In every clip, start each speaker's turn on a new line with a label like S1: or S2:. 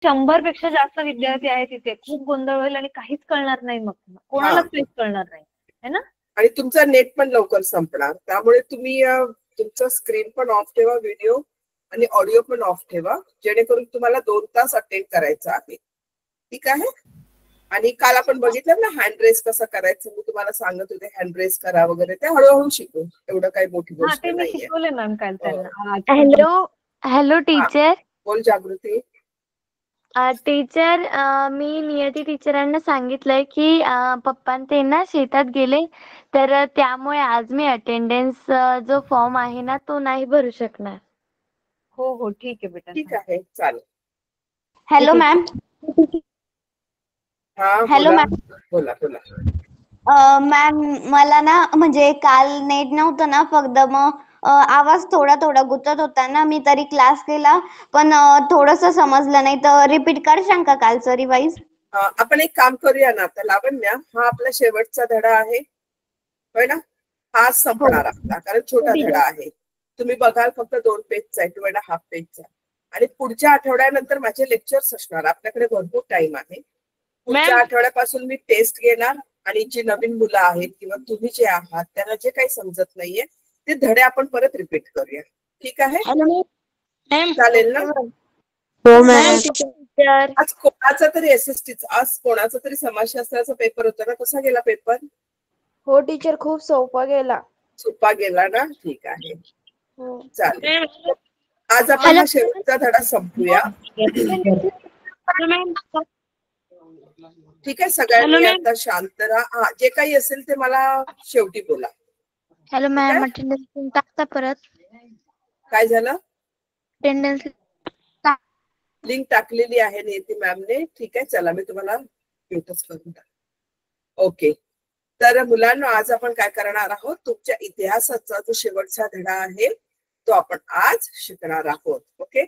S1: 100 पेक्षा जास्त विद्यार्थी आहेत तिथे, खूप गोंधळ होईल आणि काहीच कळणार नाही, मग कोणालाच काहीच कळणार नाही, है ना.
S2: आणि तुमचा नेट पण लवकर संपणार, त्यामुळे तुम्ही तुमचा स्क्रीन पण ऑफ ठेवा, व्हिडिओ आणि ऑडिओ पण ऑफ ठेवा, जेणेकरून तुम्हाला 2 तास अटेंड करायचं आहे. ठीक आहे. आणि काल आपण बघितलं ना हँड रेस कसा करायचं, मी तुम्हाला सांगत होते हँड रेस करा वगैरे, ते हळूहळू शिकू, एवढं काही मोठी गोष्ट नाहीये.
S1: शिकवले मॅम काल त्यांना.
S3: Hello teacher.
S2: बोल जागृती.
S3: टीचर, मी नियती टीचरांना सांगितलंय की पप्पा ते ना शेतात गेले, तर त्यामुळे आज मी अटेंडन्स जो फॉर्म आहे ना तो नाही भरू शकणार.
S1: हो हो ठीक आहे बेटा.
S2: ठीक आहे चालेल.
S3: Hello ma'am.
S2: Hello ma'am. बोला बोला.
S3: मॅम मला ना म्हणजे काल नेट नव्हतं ना, फक्त मग आवाज थोडा थोडा गुंतत होता ना, मी तरी क्लास केला पण थोडस समजलं नाही, तर रिपीट करशाल का कालचं रिवाइज?
S2: आपण एक काम करूया ना आता लावण्या, हा आपला शेवटचा धडा आहे होय ना, हा संपणार आपला, कारण छोटा धडा आहे. तुम्ही बघाल फक्त 2 पेजचा आहे, 2.5 पेजचा, आणि पुढच्या आठवड्यानंतर माझे लेक्चर्स असणार, आपल्याकडे भरपूर टाइम आहे. पुढच्या आठवड्यापासून मी टेस्ट घेणार, आणि जी नवीन मुलं आहेत किंवा तुम्ही जे आहात त्यांना जे काही समजत नाहीये ते धडे आपण परत रिपीट करूया. ठीक आहे चालेल ना. आज कोणाचा तरी एसएसटीचा, आज कोणाचा तरी समाजशास्त्राचा पेपर होता ना, कसा गेला पेपर?
S4: हो टीचर, खूप सोपा गेला.
S2: सोपा गेला ना, ठीक आहे चालेल. आज आपण हा शेवटचा धडा संपूया. ठीक आहे, सगळ्यांनी आता शांत राहा, जे काही असेल ते मला शेवटी बोला.
S3: हॅलो मॅम, अटेंडन्स टाकता परत?
S2: काय झालं?
S3: अटेंडन्स
S2: लिंक टाकलेली आहे नियती मॅमने. ठीक आहे, चला मी तुम्हाला भेटच करून टाक. ओके, तर मुलांना आज आपण काय करणार आहोत, तुमच्या इतिहासाचा जो शेवटचा धडा आहे तो आपण आज शिकणार आहोत. ओके,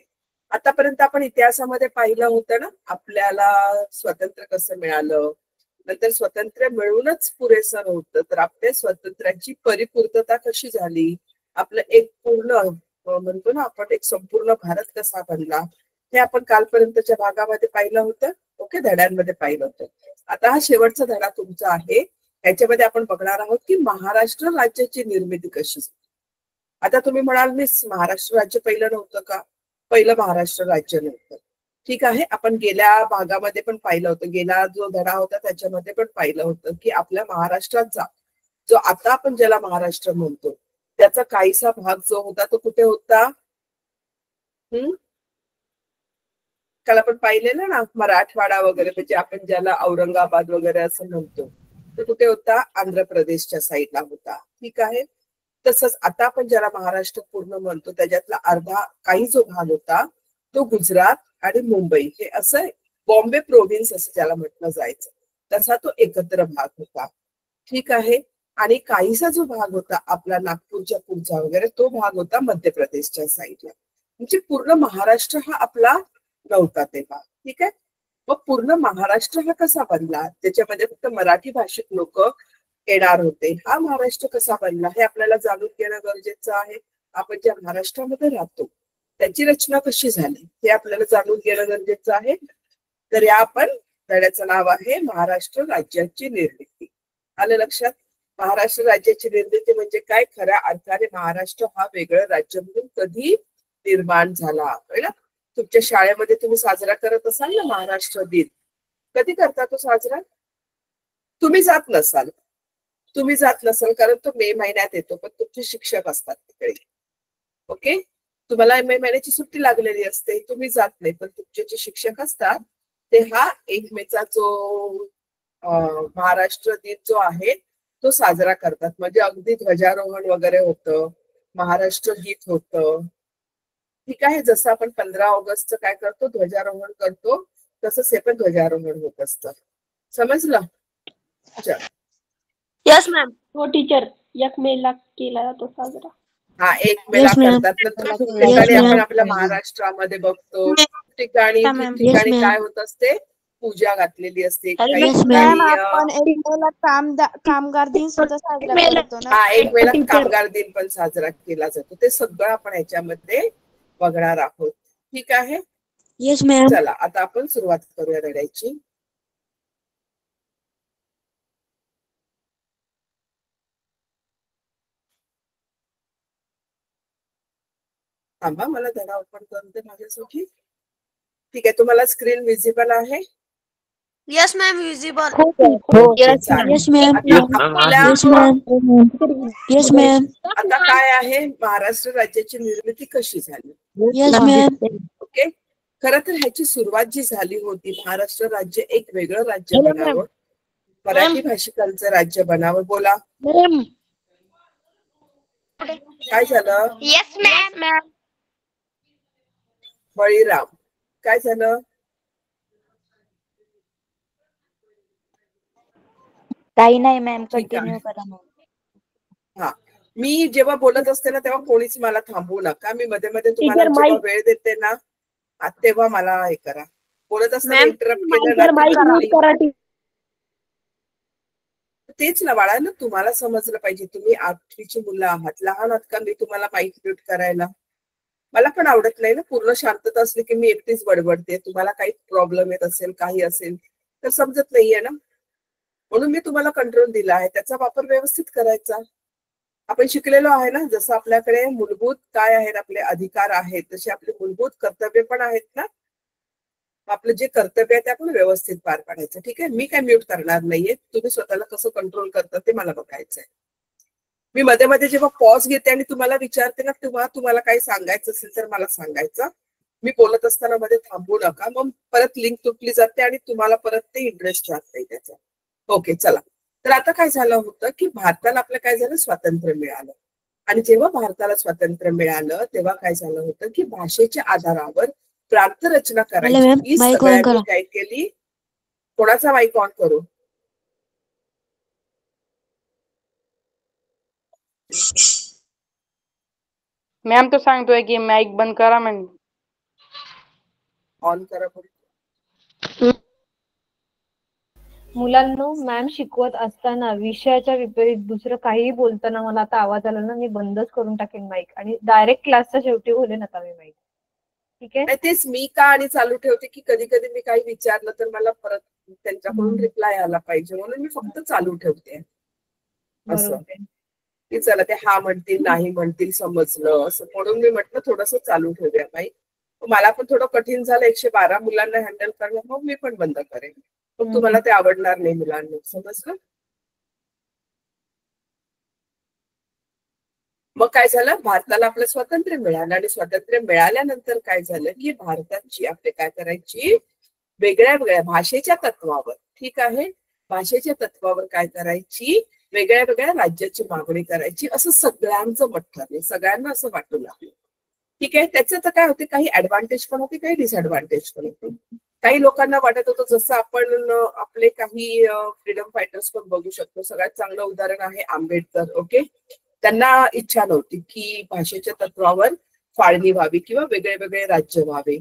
S2: आतापर्यंत आपण इतिहासामध्ये पाहिलं होतं ना, आपल्याला स्वातंत्र्य कसं मिळालं, नंतर स्वातंत्र्य मिळूनच पुरेसं नव्हतं, तर आपल्या स्वातंत्र्याची परिपूर्तता कशी झाली, आपलं एक पूर्ण म्हणतो ना आपण, एक संपूर्ण भारत कसा बनला, हे आपण कालपर्यंतच्या भागामध्ये पाहिलं होतं. ओके, धड्यांमध्ये पाहिलं होतं. आता हा शेवटचा धडा तुमचा आहे, याच्यामध्ये आपण बघणार आहोत की महाराष्ट्र राज्याची निर्मिती कशी झाली. आता तुम्ही म्हणाल मी महाराष्ट्र राज्य पहिलं नव्हतं का? पहिलं महाराष्ट्र राज्य नव्हतं. ठीक आहे, आपण गेल्या भागामध्ये पण पाहिलं होतं, गेला जो धडा होता त्याच्यामध्ये पण पाहिलं होतं की आपल्या महाराष्ट्राचा जो आता आपण ज्याला महाराष्ट्र म्हणतो त्याचा काहीसा भाग जो होता तो कुठे होता? काल आपण पाहिलेलं ना, मराठवाडा वगैरे, म्हणजे आपण ज्याला औरंगाबाद वगैरे असं म्हणतो, तो कुठे होता? आंध्र प्रदेशच्या साईडला होता. ठीक आहे, तसंच आता आपण ज्याला महाराष्ट्र पूर्ण म्हणतो त्याच्यातला अर्धा काही जो भाग होता तो गुजरात आणि मुंबई, हे असं बॉम्बे प्रोव्हिन्स असं ज्याला म्हटलं जायचं, तसा तो एकत्र भाग होता. ठीक आहे, आणि काहीसा जो भाग होता आपला नागपूरच्या पुढचा वगैरे, तो भाग होता मध्य प्रदेशच्या साईडला. म्हणजे पूर्ण महाराष्ट्र हा आपला नव्हता तेव्हा. ठीक आहे, मग पूर्ण महाराष्ट्र हा कसा बनला, त्याच्यामध्ये फक्त मराठी भाषिक लोक येणार होते. हा महाराष्ट्र कसा बनला हे आपल्याला जाणून घेणं गरजेचं आहे. आपण ज्या महाराष्ट्रामध्ये राहतो त्याची रचना कशी झाली हे आपल्याला जाणून घेणं गरजेचं आहे. तर या आपण धड्याचं नाव आहे महाराष्ट्र राज्याची निर्मिती. आलं लक्षात? महाराष्ट्र राज्याची निर्मिती म्हणजे काय? खऱ्या अर्थाने महाराष्ट्र हा वेगळं राज्य म्हणून कधी निर्माण झाला. कळलं? तुमच्या शाळेमध्ये तुम्ही साजरा करत असाल ना महाराष्ट्र दिन, कधी करता तो साजरा? तुम्ही जात नसाल कारण तो मे महिन्यात येतो, पण तुमचे शिक्षक असतात तिकडे. ओके, तुम्हाला मे महिन्याची सुट्टी लागलेली असते, तुम्ही जात नाही, पण तुमचे जे शिक्षक असतात ते हा 1 मेचा जो महाराष्ट्र दिन जो आहे तो साजरा करतात. म्हणजे अगदी ध्वजारोहण वगैरे होतं, महाराष्ट्र गीत होतं. ठीक आहे, जसं आपण 15 ऑगस्टचं काय करतो, ध्वजारोहण करतो, तसंच हे पण ध्वजारोहण होत असतं. समजलं?
S4: Yes ma'am. हो टीचर, 1 मेला केला जातो साजरा.
S2: हा, 1 मेला करतात. ठिकाणी आपण आपल्या महाराष्ट्रामध्ये बघतो, ठिकाणी काय होत असते, पूजा घातलेली असते.
S4: कामगार दिन सुद्धा साजरा करतो ना.
S2: हा, 1 मेला कामगार दिन पण साजरा केला जातो. ते सगळं आपण ह्याच्यामध्ये बघणार आहोत. ठीक आहे,
S5: येस मॅम.
S2: चला आता आपण सुरुवात करूया रडायची. थांबा, मला धडा ओपन करून दे माझ्यासाठी. ठीक आहे, तुम्हाला स्क्रीन विजिबल आहे?
S5: Yes ma'am. विजिबल.
S2: चालेल.
S5: Yes ma'am. Yes ma'am. Yes ma'am.
S2: आता काय आहे, महाराष्ट्र राज्याची निर्मिती कशी झाली?
S5: Yes ma'am.
S2: ओके. खरं तर ह्याची सुरुवात जी झाली होती, महाराष्ट्र राज्य एक वेगळं राज्य बनावं, मराठी भाषिकांचं राज्य बनावं. बोला काय झालं?
S3: Yes ma'am.
S2: बळीराम, काय झालं?
S6: काही नाही मॅम,
S2: ठीक आहे.
S6: कंटिन्यू करा मॅम.
S2: हा, मी जेव्हा बोलत असते ना तेव्हा कोणीच मला थांबवू नका. मी मध्ये मध्ये तुम्हाला
S4: Teacher,
S2: जेव्हा
S4: mic.
S2: वेळ देते ना तेव्हा मला हे करा. बोलत असताना
S4: Ma'am,
S2: इंटरप्ट केलं
S4: Teacher, mic
S2: ना
S4: mute करा.
S2: तेच ना बाळा, ना तुम्हाला समजलं पाहिजे. तुम्ही 8वीची मुलं आहात, लहान आहात का मी तुम्हाला माईक म्यूट करायला? मला पण आवडत नाही ना पूर्ण शांतता असली की मी एकटीच बडबडते. तुम्हाला काही प्रॉब्लेम येत असेल, काही असेल तर समजत नाहीये ना, म्हणून मी तुम्हाला कंट्रोल दिला आहे. त्याचा वापर व्यवस्थित करायचा. आपण शिकलेलो आहे ना, जसं आपल्याकडे मूलभूत काय आहेत, आपले अधिकार आहेत, तसे आपले मूलभूत कर्तव्य पण आहेत ना. आपलं जे कर्तव्य आहे ते आपण व्यवस्थित पार पाडायचं. ठीक आहे, मी काय म्यूट करणार नाहीये. तुम्ही स्वतःला कसं कंट्रोल करता ते मला बघायचंय. मी मध्ये मध्ये जेव्हा पॉज घेते आणि तुम्हाला विचारते ना, तेव्हा तुम्हाला काही सांगायचं असेल तर मला सांगायचं. मी बोलत असताना मध्ये थांबू नका, मग परत लिंक तुटली जाते आणि तुम्हाला परत ते इंटरेस्ट राहत नाही त्याचा. ओके, चला. तर आता काय झालं होतं की भारताला आपलं काय झालं, स्वातंत्र्य मिळालं. आणि जेव्हा भारताला स्वातंत्र्य मिळालं तेव्हा काय झालं होतं की भाषेच्या आधारावर प्रांत रचना करायची ही सगळ्यांनी काय केली. कोणाचा माईक ऑन करू?
S7: मॅम तो सांगतोय की माईक बंद करा म्हणून.
S2: ऑन करा.
S1: मुलांनो, मॅम शिकवत असताना विषयाच्या विपरीत दुसरं काहीही बोलताना मला आता आवाज आला ना, मी बंदच करून टाकेन माईक आणि डायरेक्ट क्लासच्या शेवटी बोलेन आता मी माईक. ठीक आहे?
S2: तेच मी का आणि चालू ठेवते की कधी कधी मी काही विचारलं तर मला परत त्यांच्याकडून रिप्लाय आला पाहिजे, म्हणून मी फक्त चालू ठेवते. असं की चला ते हा म्हणतील नाही म्हणतील समजलं असं, म्हणून मी म्हटलं थोडस चालू ठेवूया माईक. मला पण थोडं कठीण झालं 112 मुलांना हँडल करणं, मग मी पण बंद करेन. पण तुम्हाला ते आवडणार नाही मुलांना, समजलं? मग काय झालं, भारताला आपलं स्वातंत्र्य मिळालं आणि स्वातंत्र्य मिळाल्यानंतर काय झालं की भारताची आपले काय करायची, वेगळ्या वेगळ्या भाषेच्या तत्वावर, ठीक आहे, भाषेच्या तत्वावर काय करायची, वेगळ्या वेगळ्या राज्याची मागणी करायची. असं सगळ्यांचं मत ठरलं, सगळ्यांना असं वाटू लागलं. ठीक आहे, त्याचं तर काय होते, काही ऍडव्हान्टेज पण होते, काही डिसएडव्हान्टेज पण होते. काही लोकांना वाटत होतं, जसं आपण आपले काही फ्रीडम फायटर्स पण बघू शकतो. सगळ्यात चांगलं उदाहरण आहे आंबेडकर. ओके, त्यांना इच्छा नव्हती की भाषेच्या तत्वावर फाळणी व्हावी किंवा वेगळे वेगळे राज्य व्हावे,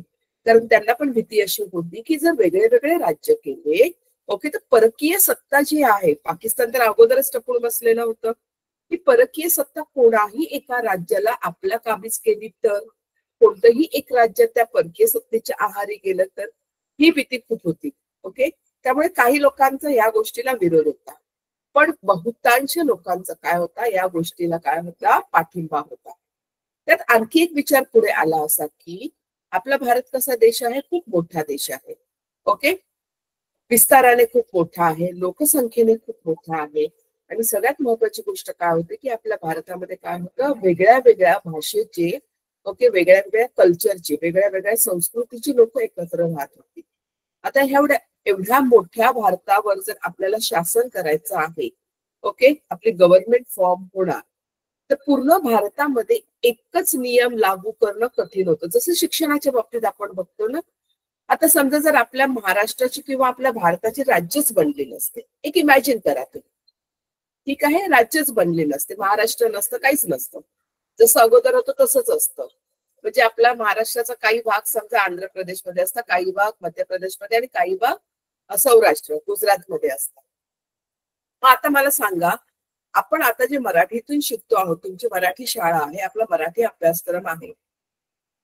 S2: कारण त्यांना पण भीती अशी होती की जर वेगळे वेगळे राज्य केले, ओके, तर परकीय सत्ता जी आहे, पाकिस्तान तर अगोदरच टपून बसलेलं होतं, की परकीय सत्ता कोणाही एका राज्याला आपल्या काबीज केली तर, कोणतंही एक राज्य त्या परकीय सत्तेच्या आहारी गेलं तर, ही भीती खूप होती. ओके, त्यामुळे काही लोकांचा या गोष्टीला विरोध होता, पण बहुतांश लोकांचा काय होता, या गोष्टीला काय होता, पाठिंबा होता. त्यात आणखी एक विचार पुढे आला असा की आपला भारत कसा देश आहे, खूप मोठा देश आहे. ओके, विस्ताराने खूप मोठा आहे, लोकसंख्येने खूप मोठा आहे, आणि सगळ्यात महत्वाची गोष्ट काय होते की आपल्या भारतामध्ये काय होतं, वेगळ्या वेगळ्या भाषेचे, ओके, वेगळ्या वेगळ्या कल्चरची, वेगळ्या वेगळ्या संस्कृतीची लोक एकत्र राहत होती. आता एवढ्या मोठ्या भारतावर जर आपल्याला शासन करायचं आहे, ओके, आपली गव्हर्नमेंट फॉर्म होणार, तर पूर्ण भारतामध्ये एकच नियम लागू करणं कठीण होतं. जसं शिक्षणाच्या बाबतीत आपण बघतो ना, आता समजा जर आपल्या महाराष्ट्राची किंवा आपल्या भारताची राज्यच बनली नसते, एक इमॅजिन करा तुम्ही, ठीक आहे, राज्यच बनले नसते, महाराष्ट्र नसतं, काहीच नसतं, जसं अगोदर होतं तसंच असतं. म्हणजे आपला महाराष्ट्राचा काही भाग समजा आंध्र प्रदेशमध्ये असतात, काही भाग मध्य प्रदेशमध्ये आणि काही भाग सौराष्ट्र गुजरातमध्ये असतात. मग आता मला सांगा, आपण आता जे मराठीतून शिकतो आहोत, तुमची मराठी शाळा आहे, आपला मराठी अभ्यासक्रम आहे,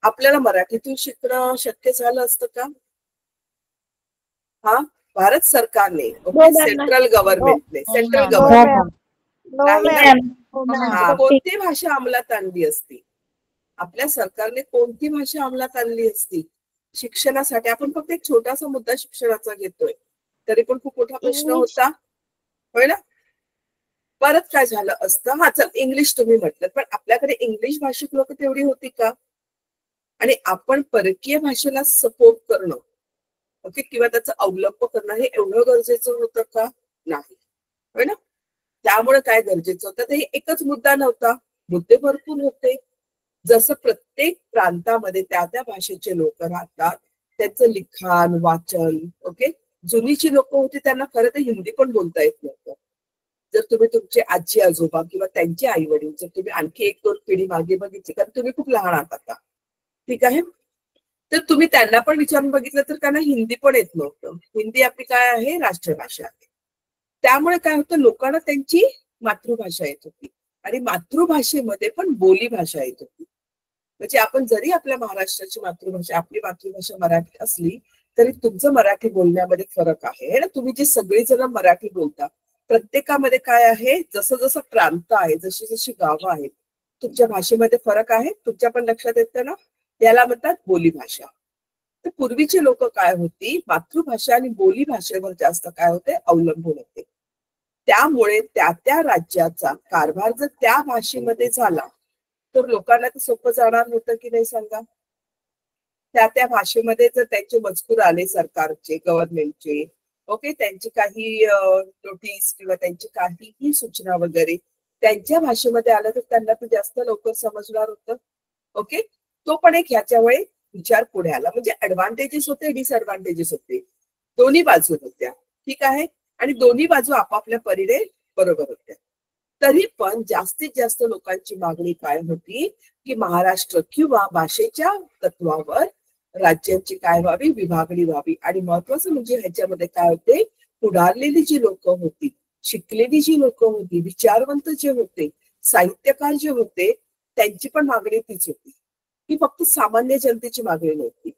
S2: आपल्याला मराठीतून शिकणं शक्य झालं असतं का? हा, भारत सरकारने, सेंट्रल गव्हर्नमेंटने, सेंट्रल गव्हर्नमेंट कोणती भाषा अंमलात आणली असती? आपल्या सरकारने कोणती भाषा अंमलात आणली असती शिक्षणासाठी? आपण फक्त एक छोटासा मुद्दा शिक्षणाचा घेतोय, तरी पण खूप मोठा प्रश्न होता, होय ना? परत काय झालं असतं, हा चल इंग्लिश तुम्ही म्हटलं, पण आपल्याकडे इंग्लिश भाषिक लोक तेवढी होती का? आणि आपण परकीय भाषेला सपोर्ट करणं, ओके, किंवा त्याचा अवलंब करणं हे एवढं गरजेचं होतं का? नाही, होय ना? त्यामुळे काय गरजेचं होतं, ते एकच मुद्दा नव्हता, मुद्दे भरपूर होते. जसं प्रत्येक प्रांतामध्ये त्या त्या भाषेचे लोक राहतात, त्यांचं लिखाण, वाचन, ओके. जुनी जी लोक होती त्यांना खरं तर हिंदी पण बोलता येत नव्हतं. जर तुम्ही तुमचे आजी आजोबा किंवा त्यांचे आई वडील जर तुम्ही आणखी 1-2 पिढी मागे बघितली, कारण तुम्ही खूप लहान आहात आता, ठीक आहे, तर तुम्ही त्यांना पण विचारून बघितलं तर त्यांना हिंदी पण येत नव्हतं. हिंदी आपली काय आहे, राष्ट्रभाषा आहे. त्यामुळे काय होतं, लोकांना त्यांची मातृभाषा येत होती आणि मातृभाषेमध्ये पण बोली भाषा येत होती. म्हणजे आपण जरी आपल्या महाराष्ट्राची मातृभाषा, आपली मातृभाषा मराठी असली तरी तुमचं मराठी बोलण्यामध्ये फरक आहे ना. तुम्ही जे सगळेजण मराठी बोलता, प्रत्येकामध्ये काय आहे, जसं जसं प्रांत आहे, जशी जशी गावं आहेत, तुमच्या भाषेमध्ये फरक आहे. तुमच्या पण लक्षात येतं ना, याला म्हणतात बोलीभाषा. तर पूर्वीचे लोक काय होती, मातृभाषा आणि बोली भाषेवर जास्त काय होते, अवलंबून होते. त्यामुळे त्या त्या राज्याचा कारभार जर त्या भाषेमध्ये झाला तर लोकांना ते सोपं जाणार होतं की नाही सांगा? त्या त्या भाषेमध्ये जर त्यांचे मजकूर आले सरकारचे, गव्हर्नमेंटचे, ओके, त्यांची काही नोटीस किंवा त्यांची काहीही सूचना वगैरे त्यांच्या भाषेमध्ये आलं तर त्यांना ते जास्त लवकर समजणार होतं. ओके, तो पण एक ह्याच्यामुळे विचार पुढे आला. म्हणजे ऍडव्हान्टेजेस होते, डिसएडव्हान्टेजेस होते, दोन्ही बाजू होत्या, ठीक आहे. आणि दोन्ही बाजू आपापल्या परीने बरोबर होत्या. तरी पण जास्तीत जास्त लोकांची मागणी काय होती की महाराष्ट्र किंवा भाषेच्या तत्वावर राज्यांची काय व्हावी, विभागणी व्हावी. आणि महत्वाचं म्हणजे ह्याच्यामध्ये काय होते, पुढारलेली जी लोक होती, शिकलेली जी लोक होती, विचारवंत जे होते, साहित्यकार जे होते, त्यांची पण मागणी तीच होती. ही फक्त सामान्य जनतेची मागणी नव्हती,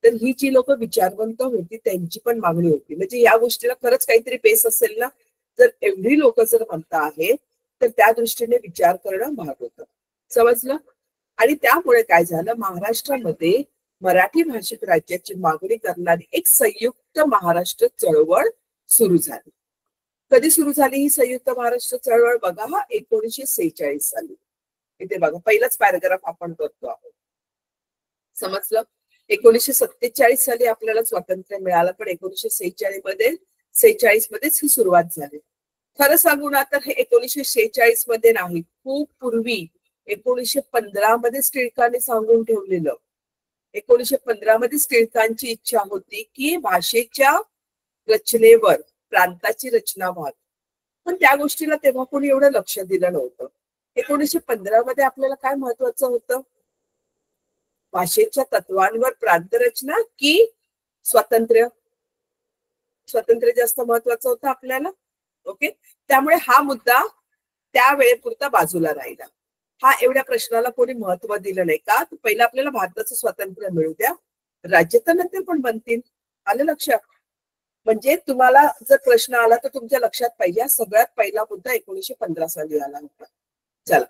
S2: तर ही जी लोक विचारवंत होती त्यांची पण मागणी होती. म्हणजे या गोष्टीला खरंच काहीतरी बेस असेल ना, जर एवढी लोक जर म्हणता आहेत तर त्या दृष्टीने विचार करणं भाग होतं. समजलं? आणि त्यामुळे काय झालं, महाराष्ट्रामध्ये मराठी भाषिक राज्याची मागणी करणारी एक संयुक्त महाराष्ट्र चळवळ सुरू झाली. कधी सुरू झाली ही संयुक्त महाराष्ट्र चळवळ? बघा, हा 1946 साली. इथे बघा, पहिलाच पॅराग्राफ आपण करतो आहोत. समजलं? 1947 साली आपल्याला स्वातंत्र्य मिळालं, पण 1946 मध्येच ही सुरुवात झाली. खरं सांगू ना तर हे 1946 मध्ये नाही, खूप पूर्वी 1915 मध्ये टिळकांनी सांगून ठेवलेलं. 1915 मध्ये टिळकांची इच्छा होती की भाषेच्या रचनेवर प्रांताची रचना व्हावी, पण त्या गोष्टीला तेव्हा कोणी एवढं लक्ष दिलं नव्हतं. 1915 मध्ये आपल्याला काय महत्वाचं होतं, भाषेच्या तत्वांवर प्रांत रचना की स्वातंत्र्य? स्वातंत्र्य जास्त महत्वाचं होतं आपल्याला. ओके, त्यामुळे हा मुद्दा त्या वेळेपुरता बाजूला राहिला. हा एवढ्या प्रश्नाला कोणी महत्व दिलं नाही का, पहिलं आपल्याला भारताचं स्वातंत्र्य मिळू द्या, राज्य तर नंतर पण बनतील. आलं लक्षात? म्हणजे तुम्हाला जर प्रश्न आला तर तुमच्या लक्षात पाहिजे सगळ्यात पहिला मुद्दा 1915 साली आला होता. चला,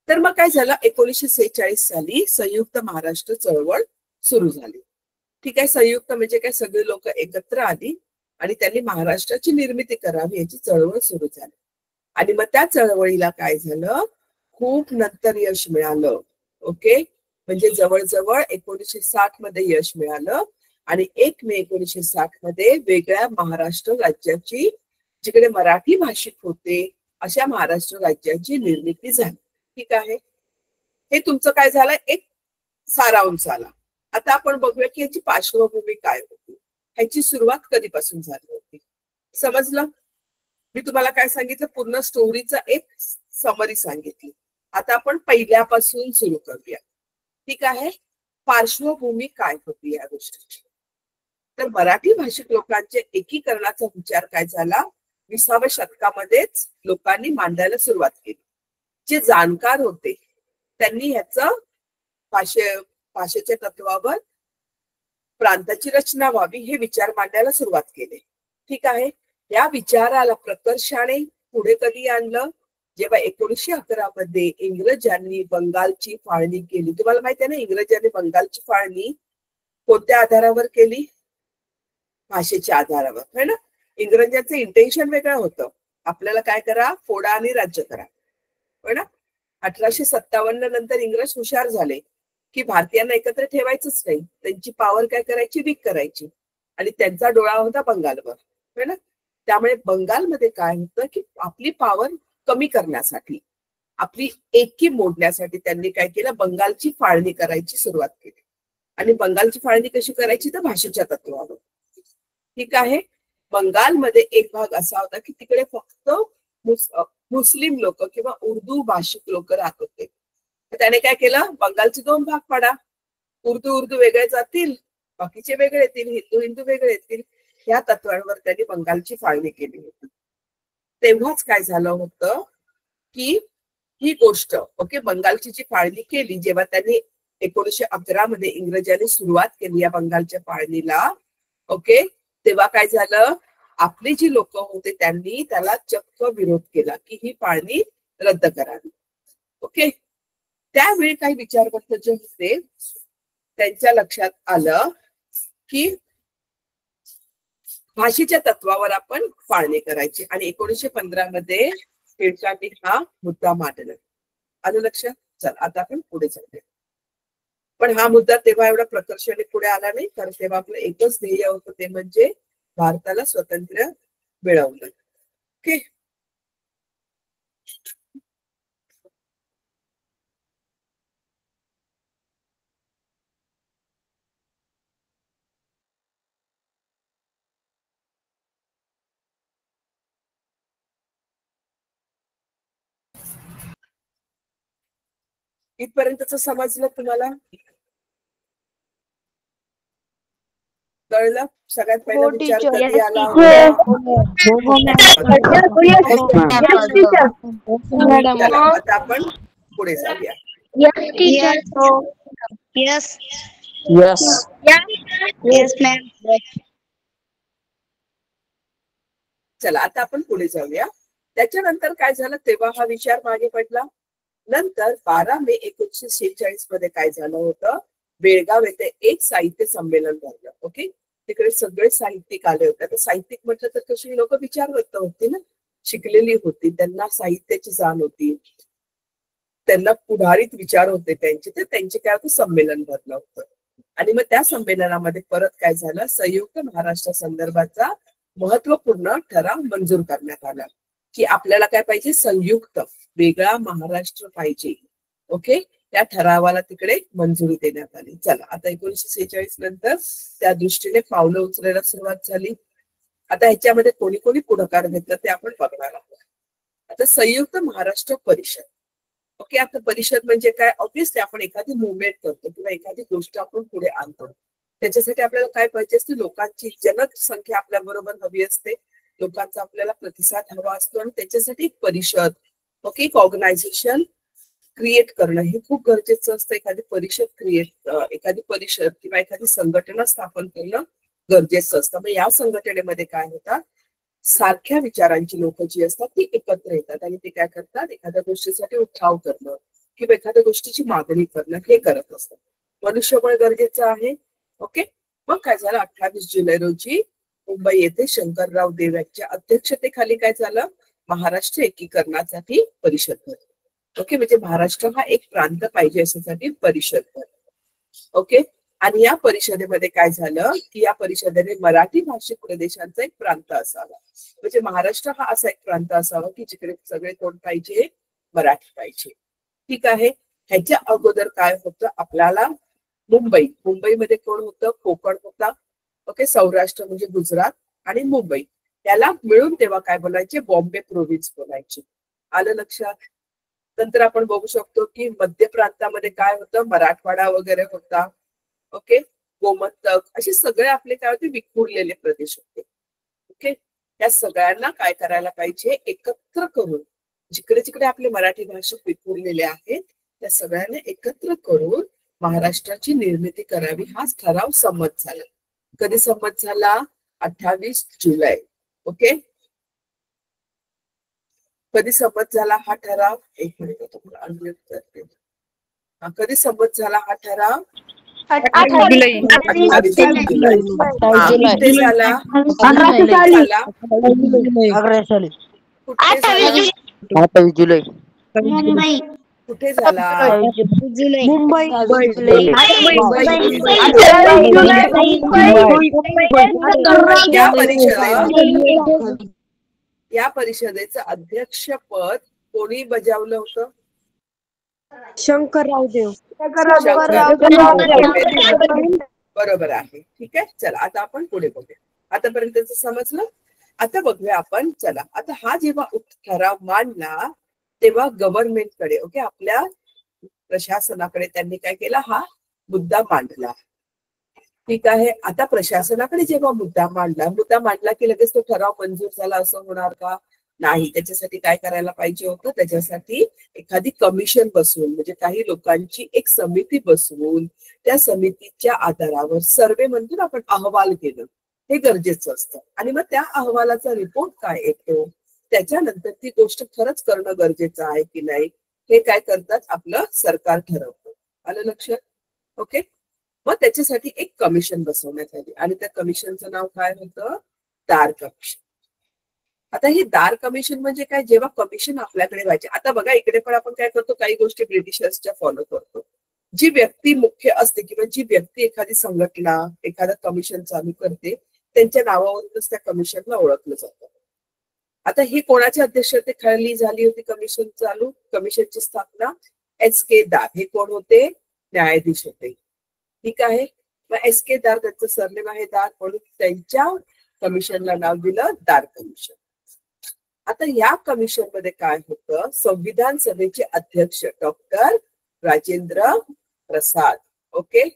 S2: तर मग काय झालं, 1946 साली संयुक्त महाराष्ट्र चळवळ सुरू झाली. ठीक आहे, संयुक्त म्हणजे काय, सगळे लोक एकत्र आली आणि त्यांनी महाराष्ट्राची निर्मिती करावी याची चळवळ सुरू झाली. आणि मग त्या चळवळीला काय झालं, खूप नंतर यश मिळालं. ओके, म्हणजे जवळजवळ 1960 मध्ये यश मिळालं आणि 1 मे 1960 मध्ये वेगळ्या महाराष्ट्र राज्याची, जिकडे मराठी भाषिक होते अशा महाराष्ट्र राज्याची निर्मिती झाली. ठीक आहे, हे तुमचं काय झालं, एक सारांश आला. आता आपण बघूया की याची पार्श्वभूमी काय होती, ह्याची सुरुवात कधीपासून झाली होती. समजलं? मी तुम्हाला काय सांगितलं, पूर्ण स्टोरीचा एक समरी सांगितली. आता आपण पहिल्यापासून सुरू करूया. ठीक आहे, पार्श्वभूमी काय होती या गोष्टीची. तर मराठी भाषिक लोकांचे एकीकरणाचा विचार काय झाला, 20व्या शतकामध्येच लोकांनी मांडायला सुरुवात केली. जे जाणकार होते त्यांनी ह्याचं भाषेच्या तत्वावर प्रांताची रचना व्हावी हे विचार मांडायला सुरुवात केली. ठीक आहे. या विचाराला प्रकर्षाने पुढे कधी आणलं जेव्हा 1911 मध्ये इंग्रजांनी बंगालची फाळणी केली. तुम्हाला माहिती आहे ना, इंग्रजांनी बंगालची फाळणी कोणत्या आधारावर केली? भाषेच्या आधारावर, है ना. इंग्रजांचं इंटेन्शन वेगळं होतं, आपल्याला काय करा, फोडा आणि राज्य करा, है ना. 1857 नंतर इंग्रज हुशार झाले की भारतीयांना एकत्र ठेवायचंच नाही, त्यांची पॉवर काय करायची, वीक करायची, आणि त्यांचा डोळा होता बंगालवर, है ना. त्यामुळे बंगालमध्ये काय होतं की आपली पॉवर कमी करण्यासाठी, आपली एकी मोडण्यासाठी त्यांनी काय केलं, बंगालची फाळणी करायची सुरुवात केली. आणि बंगालची फाळणी कशी करायची, तर भाषेच्या तत्वावर. ठीक आहे. बंगालमध्ये एक भाग असा होता की तिकडे फक्त मुस्लिम लोक किंवा उर्दू भाषिक लोक राहत होते. त्याने काय केलं, बंगालचे 2 भाग पाडा, उर्दू वेगळे जातील, बाकीचे वेगळे येतील, हिंदू वेगळे येतील. या तत्वांवर त्यांनी बंगालची फाळणी केली होती. तेव्हाच काय झालं होतं की ही गोष्ट, ओके, बंगालची जी फाळणी केली, जेव्हा त्यांनी 1911 मध्ये इंग्रजांनी सुरुवात केली या बंगालच्या फाळणीला, ओके, तेव्हा काय झालं, आपली जी लोक होते त्यांनी त्याला चक्क विरोध केला की ही फाळणी रद्द करावी. ओके. त्यावेळी काही विचारवंत जे होते त्यांच्या लक्षात आलं की भाषेच्या तत्वावर आपण फाळणी करायची, आणि 1915 मध्ये टिळकांनी हा मुद्दा मांडला. आलं लक्षात? चल आता आपण पुढे जाऊया. पण हा मुद्दा तेव्हा एवढा प्रकर्षाने पुढे आला नाही, कारण तेव्हा आपलं एकच ध्येय होतं, ते म्हणजे भारताला स्वातंत्र्य मिळवलं. ओके. इथपर्यंतच समजलं तुम्हाला? कळलं? सगळ्यात पहिला विचार कधी आला होता? आता आपण पुढे जाऊया. चला आता आपण पुढे जाऊया. त्याच्यानंतर काय झालं, तेव्हा हा विचार मागे पडला. नंतर 12 मे 1946 मध्ये काय झालं होतं, बेळगाव येथे एक साहित्य संमेलन झालं. ओके. तिकडे सगळे साहित्यिक आले होते. तर साहित्यिक म्हटलं तर कशी लोक विचारवंत होती ना, शिकलेली होती, त्यांना साहित्याची जाण होती, त्यांना पुढारीत विचार होते त्यांचे, तर त्यांचे काय होतं, संमेलन भरलं होतं. आणि मग त्या संमेलनामध्ये परत काय झालं, संयुक्त महाराष्ट्र संदर्भाचा महत्वपूर्ण ठराव मंजूर करण्यात आला की आपल्याला काय पाहिजे, संयुक्त वेगळा महाराष्ट्र पाहिजे. ओके. त्या ठरावाला तिकडे मंजुरी देण्यात आली. चला आता 1946 नंतर त्या दृष्टीने पावलं उचलायला सुरुवात झाली. आता ह्याच्यामध्ये कोणी कोणी पुढाकार घेतला ते आपण बघणार आहोत. आता संयुक्त महाराष्ट्र परिषद. ओके. आता परिषद म्हणजे काय, ऑब्व्हियसली आपण एखादी मुवमेंट करतो किंवा एखादी गोष्ट आपण पुढे आणतो, त्याच्यासाठी आपल्याला काय पाहिजे असते, लोकांची जनसंख्या आपल्या बरोबर हवी असते, लोकांचा आपल्याला प्रतिसाद हवा असतो, आणि त्याच्यासाठी एक परिषद, ओके, एक ऑर्गनायझेशन क्रिएट करणं हे खूप गरजेचं असतं. एखादी परिषद किंवा एखादी संघटना स्थापन करणं गरजेचं असतं. मग या संघटनेमध्ये काय होतात, सारख्या विचारांची लोक जी असतात ती एकत्र येतात आणि ते काय करतात, एखाद्या गोष्टीसाठी उठाव करणं किंवा एखाद्या गोष्टीची मागणी करणं हे करत असतात. मनुष्यबळ गरजेचं आहे. ओके. मग काय झालं, 28 जुलै रोजी मुंबई येथे शंकरराव देव यांच्या अध्यक्षतेखाली काय झालं, महाराष्ट्र एकीकरणासाठी परिषद भरली. ओके. म्हणजे महाराष्ट्र हा एक प्रांत पाहिजे यासाठी परिषद भरली. ओके. आणि या परिषदेमध्ये काय झालं की या परिषदेने मराठी भाषिक प्रदेशांचा एक प्रांत असावा, म्हणजे महाराष्ट्र हा असा एक प्रांत असावा की जिकडे सगळे कोण पाहिजे, मराठी पाहिजे. ठीक आहे. ह्याच्या अगोदर काय होतं, आपल्याला मुंबईमध्ये कोण होतं, कोकण होता. ओके. सौराष्ट्र म्हणजे गुजरात आणि मुंबई, त्याला मिळून तेव्हा काय बोलायचे, बॉम्बे प्रोव्हिन्स बोलायचे. आलं लक्षात? नंतर आपण बघू शकतो की मध्य प्रांतामध्ये काय होतं, मराठवाडा वगैरे होता. ओके. गोमंतक, असे सगळे आपले काय होते, विखुरलेले प्रदेश होते. ओके. या सगळ्यांना काय करायला पाहिजे, एकत्र करून, जिकडे जिकडे आपले मराठी भाषक विखुरलेले आहेत त्या सगळ्यांना एकत्र करून महाराष्ट्राची निर्मिती करावी हा ठराव संमत झाला. कधी संमत झाला? 28 जुलै. ओके, कधी संमत झाला हा ठराव? एक मिनिट तुम्हाला अनम्यूट करते. कधी संमत झाला हा ठराव?
S7: 28 जुलै.
S2: 28 जुलै. कुठे झाला? कुठे झाला?
S7: 28 जुलै.
S2: कुठे झाला?
S6: मुंबई.
S2: या परिषदेचं अध्यक्षपद कोणी बजावलं होतं?
S6: शंकरराव देव.
S2: बरोबर आहे. ठीक आहे, चला आता आपण पुढे बघूया. आतापर्यंत समजलं. आता बघूया आपण. चला आता हा जेव्हा ठराव मांडला तेव्हा गव्हर्नमेंटकडे, ओके, आपल्या प्रशासनाकडे त्यांनी काय केला? हा मुद्दा मांडला. ठीक आहे. आता प्रशासनाकडे जेव्हा मुद्दा मांडला की लगेच तो ठराव मंजूर झाला असं होणार का? नाही. त्याच्यासाठी काय करायला पाहिजे होतं? त्याच्यासाठी एखादी कमिशन बसवून, म्हणजे काही लोकांची एक समिती बसवून त्या समितीच्या आधारावर सर्वे म्हणतो ना आपण, अहवाल केलं, हे गरजेचं असतं. आणि मग त्या अहवालाचा रिपोर्ट काय येतो त्याच्यानंतर ती गोष्ट खरंच करणं गरजेचं आहे की नाही हे काय करतात? आपलं सरकार ठरवतं. आलं लक्षात? ओके, मग त्याच्यासाठी एक कमिशन बसवण्यात आली आणि त्या कमिशनचं नाव काय होतं? दार कमिशन. आता हे दार कमिशन म्हणजे काय? जेव्हा कमिशन आपल्याकडे व्हायचे, आता बघा इकडे पण आपण काय करतो, काही गोष्टी ब्रिटिशर्सच्या फॉलो करतो. जी व्यक्ती मुख्य असते किंवा जी व्यक्ती एखादी संघटना एखादं कमिशन चालू करते त्यांच्या नावावरूनच त्या कमिशनला ओळखलं जातं. आता ही कोणाच्या अध्यक्षतेखाली झाली होती कमिशनची स्थापना? S.K. दार. हे कोण होते? न्यायाधीश होते. ठीक आहे. मग S.K. दार, त्यांचं सरनेम आहे दार, म्हणून त्यांच्या कमिशनला नाव दिलं दार कमिशन. आता या कमिशन मध्ये काय होतं? संविधान सभेचे अध्यक्ष डॉक्टर राजेंद्र प्रसाद, ओके,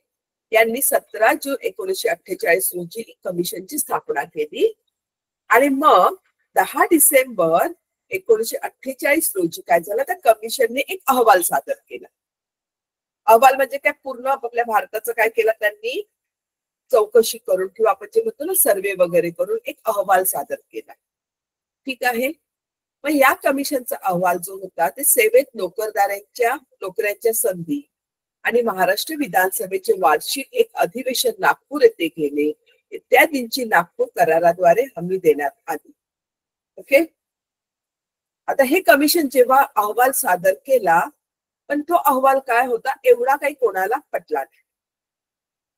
S2: यांनी 17 जून 1948 रोजी कमिशनची स्थापना केली. आणि मग 10 डिसेंबर 1948 रोजी काय झालं? त्या कमिशनने एक अहवाल सादर केला. अहवाल म्हणजे काय? पूर्ण आपल्या भारताचं काय केलं त्यांनी? चौकशी करून किंवा आपण जे म्हणतो ना सर्वे वगैरे करून एक अहवाल सादर केला. ठीक आहे. मग या कमिशनचा अहवाल जो होता ते सेवेत नोकऱ्यांच्या संधी आणि महाराष्ट्र विधानसभेचे वार्षिक एक अधिवेशन नागपूर येथे घेणे इत्यादींची नागपूर कराराद्वारे हमी देण्यात आली. ओके, आता हे कमिशन जेव्हा अहवाल सादर केला पण तो अहवाल काय होता? एवढा काही कोणाला पटला नाही.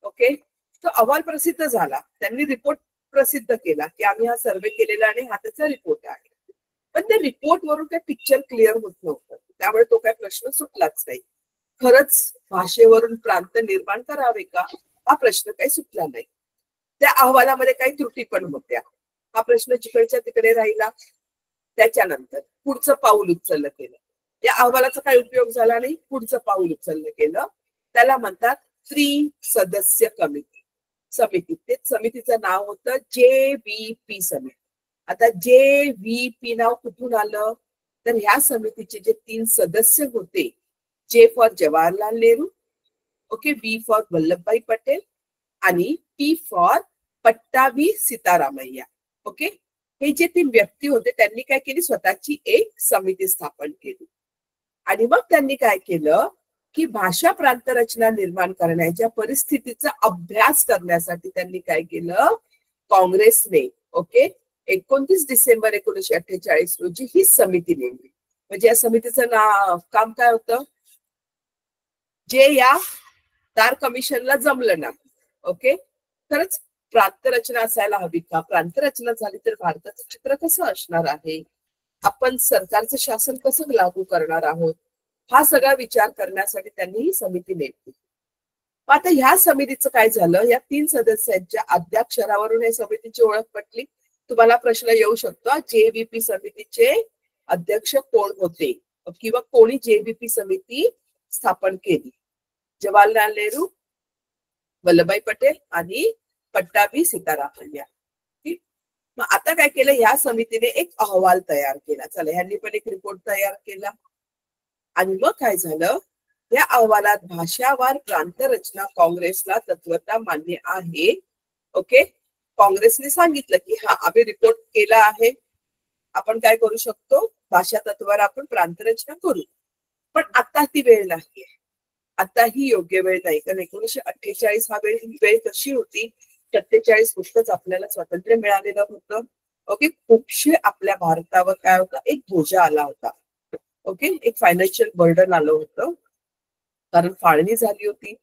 S2: ओके, तो अहवाल प्रसिद्ध झाला, त्यांनी रिपोर्ट प्रसिद्ध केला की आम्ही हा सर्वे केलेला आणि हा त्याचा रिपोर्ट आहे. पण त्या रिपोर्ट वरून काही पिक्चर क्लिअर होत नव्हतं, त्यामुळे तो काही प्रश्न सुटलाच नाही. खरंच भाषेवरून प्रांत निर्माण करावे का? हा प्रश्न काही सुटला नाही. त्या अहवालामध्ये काही त्रुटी पण होत्या. हा प्रश्न जिकडच्या तिकडे राहिला. त्याच्यानंतर पुढचं पाऊल उचललं गेलं. या अहवालाचा काही उपयोग झाला नाही. पुढचं पाऊल उचललं गेलं. त्याला म्हणतात त्रिसदस्य समिती. ते समितीचं नाव होतं JVP समिती. आता JVP नाव कुठून आलं? तर ह्या समितीचे जे 3 सदस्य होते, J for Jawaharlal Nehru, okay, V for Vallabhbhai Patel आणि P for Pattabhi Sitaramayya. Okay, हे जे 3 व्यक्ती होते त्यांनी काय केली? स्वतःची एक समिती स्थापन केली. आणि मग त्यांनी काय केलं की भाषा प्रांत रचना निर्माण करण्याच्या परिस्थितीचा अभ्यास करण्यासाठी त्यांनी काय केलं? काँग्रेसने, ओके, 29 डिसेंबर 1948 रोजी ही समिती नेमली. म्हणजे या समितीचं काम काय होतं? जे या दार कमिशनला जमलं ना, ओके, खरंच प्रांत रचना असायला हवी का? प्रांत रचना झाली तर भारताचं चित्र कसं असणार आहे? आपण सरकारचं शासन कसं लागू करणार आहोत? हा सगळा विचार करण्यासाठी त्यांनी ही समिती नेमली. आता ह्या समितीचं काय झालं? या 3 सदस्यांच्या अद्याक्षरावरून या समितीची ओळख पटली. तुम्हाला प्रश्न येऊ शकतो, JVP समितीचे अध्यक्ष कोण होते किंवा कोणी JVP समिती स्थापन केली? जवाहरलाल नेहरू, वल्लभभाई पटेल आणि पट्टाभी सीतारामय्या. मग आता काय केलं? ह्या समितीने एक अहवाल तयार केला. चला, ह्यांनी पण एक रिपोर्ट तयार केला. आणि मग काय झालं? या अहवालात भाषावार प्रांत रचना काँग्रेसला तत्वता मान्य आहे. ओके, काँग्रेसने सांगितलं की हा आम्ही रिपोर्ट केला आहे, आपण काय करू शकतो, भाषा तत्वावर आपण प्रांतरचना करू. पण आता ती वेळ नाहीये, आता ही योग्य वेळ नाही. कारण 1948 हा वेळ कशी होती, 47 नुकतंच आपल्याला स्वातंत्र्य मिळालेलं होतं. ओके, खूपशे आपल्या भारतावर काय होतं, एक बोजा आला होता. ओके, एक फायनान्शियल बर्डन आलं होतं, कारण फाळणी झाली होती.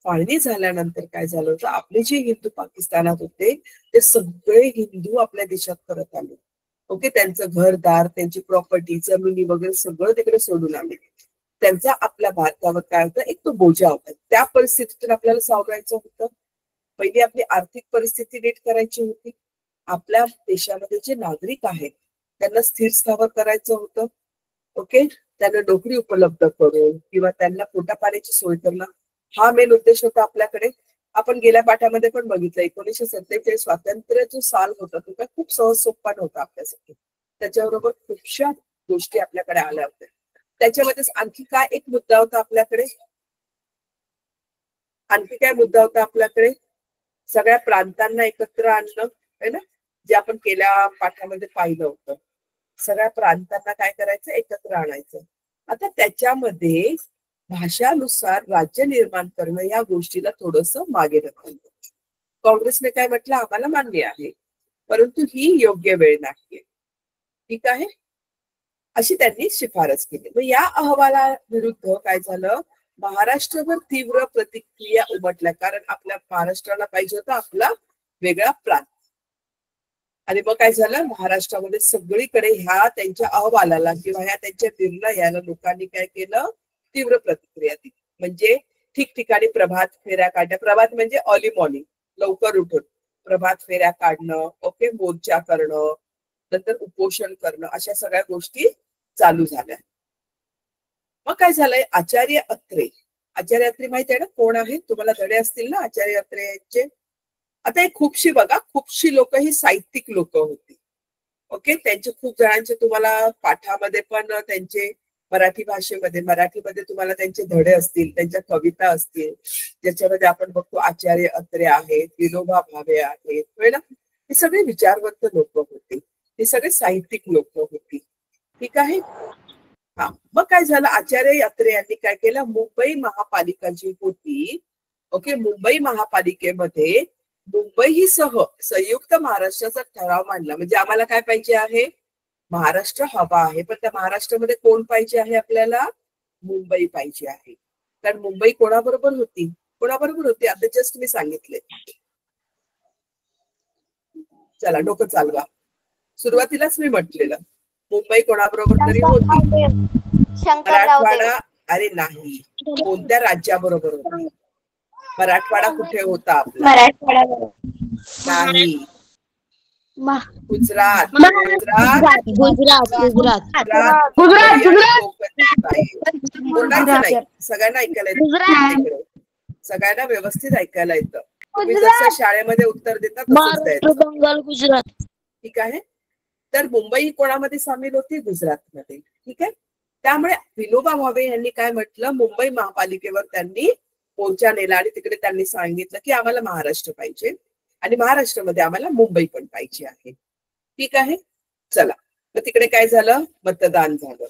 S2: फाळणी झाल्यानंतर काय झालं होतं, आपले जे हिंदू पाकिस्तानात होते ते सगळे हिंदू आपल्या देशात परत आले. ओके, त्यांचं घरदार, त्यांची प्रॉपर्टी, जमिनी वगैरे सगळं तिकडे सोडून आले. त्यांचा आपल्या भारतावर काय होता, एक तो बोजा होता. त्या परिस्थितीतून आपल्याला सावरायचं होतं. पहिली आपली आर्थिक परिस्थिती नीट करायची होती. आपल्या देशामध्ये जे नागरिक आहेत त्यांना स्थिर स्थावर करायचं होतं. ओके, त्यांना नोकरी उपलब्ध करून किंवा त्यांना पोटापाण्याची सोय करणं हा मेन उद्देश होता आपल्याकडे. आपण गेल्या पाठामध्ये पण बघितलं, 1947 स्वातंत्र्य जो साल होता तो काय खूप सहज सोपा नव्हता आपल्यासाठी. त्याच्याबरोबर खूपशा गोष्टी आपल्याकडे आल्या होत्या. त्याच्यामध्ये आणखी काय एक मुद्दा होता आपल्याकडे, आणखी काय मुद्दा होता आपल्याकडे, सगळ्या प्रांतांना एकत्र आणणं है ना, जे आपण गेल्या पाठामध्ये पाहिलं होतं. सगळ्या प्रांतांना काय करायचं, एकत्र आणायचं. आता त्याच्यामध्ये भाषानुसार राज्य निर्माण करणं या गोष्टीला थोडंसं मागे ढकललं. काँग्रेसने काय म्हटलं, आम्हाला मान्य आहे परंतु ही योग्य वेळ नाहीये. ठीक आहे, अशी त्यांनी शिफारस केली. मग या अहवाला विरुद्ध काय झालं, महाराष्ट्रावर तीव्र प्रतिक्रिया उमटल्या. कारण आपल्या महाराष्ट्राला पाहिजे होता आपला वेगळा प्रांत. आणि मग काय झालं, महाराष्ट्रामध्ये सगळीकडे ह्या त्यांच्या अहवालाला किंवा ह्या त्यांच्या निर्णयाला लोकांनी काय केलं, तीव्र प्रतिक्रिया दिली. म्हणजे ठिकठिकाणी प्रभात फेऱ्या काढण्या, प्रभात म्हणजे अर्ली मॉर्निंग, लवकर उठून प्रभात फेऱ्या काढणं, ओके, मोर्चा करणं, नंतर उपोषण करणं, अशा सगळ्या गोष्टी चालू झाल्या. मग काय झालंय, आचार्य अत्रे, आचार्य अत्रे माहिती आहे ना कोण आहे, तुम्हाला धडे असतील ना आचार्य अत्रे यांचे. आता एक खूपशी बघा, खूपशी लोक ही साहित्यिक लोक होती. ओके, त्यांचे खूप जणांचे तुम्हाला पाठामध्ये पण त्यांचे मराठीमध्ये तुम्हाला त्यांचे धडे असतील, त्यांच्या कविता असतील, ज्याच्यामध्ये आपण बघतो आचार्य अत्रे आहेत, विनोबा भावे आहेत, ना, हे सगळे विचारवंत लोक होते, हे सगळे साहित्यिक लोक होती. ठीक आहे. हा, मग काय झालं, आचार्य अत्रे यांनी काय केलं, मुंबई महापालिका जी होती, ओके, मुंबई महापालिकेमध्ये मुंबई ही सह संयुक्त महाराष्ट्राचा ठराव मांडला. म्हणजे आम्हाला काय पाहिजे आहे, महाराष्ट्र हवा आहे, पण त्या महाराष्ट्रामध्ये कोण पाहिजे आहे, आपल्याला मुंबई पाहिजे आहे. कारण मुंबई कोणाबरोबर होती, आता जस्ट मी सांगितले. चला डोकं चालवा, सुरुवातीलाच मी म्हटलेलं मुंबई कोणाबरोबर तरी होती, मराठवाडा, अरे नाही, कोणत्या राज्याबरोबर होती, मराठवाडा कुठे होता आपला, नाही, गुजरात, नाही, सगळ्यांना ऐकायला येतं, सगळ्यांना व्यवस्थित ऐकायला येतं. तुम्ही जसं शाळेमध्ये उत्तर देता तसंच द्यायचं.
S6: गुजरात.
S2: ठीक आहे. तर मुंबई कोणामध्ये सामील होती, गुजरातमध्ये. ठीक आहे. त्यामुळे विनोबा भावे यांनी काय म्हटलं, मुंबई महापालिकेवर त्यांनी मोर्चा नेला आणि तिकडे त्यांनी सांगितलं की आम्हाला महाराष्ट्र पाहिजे आणि महाराष्ट्रामध्ये आम्हाला मुंबई पण पाहिजे आहे. ठीक आहे. चला, मग तिकडे काय झालं, मतदान झालं.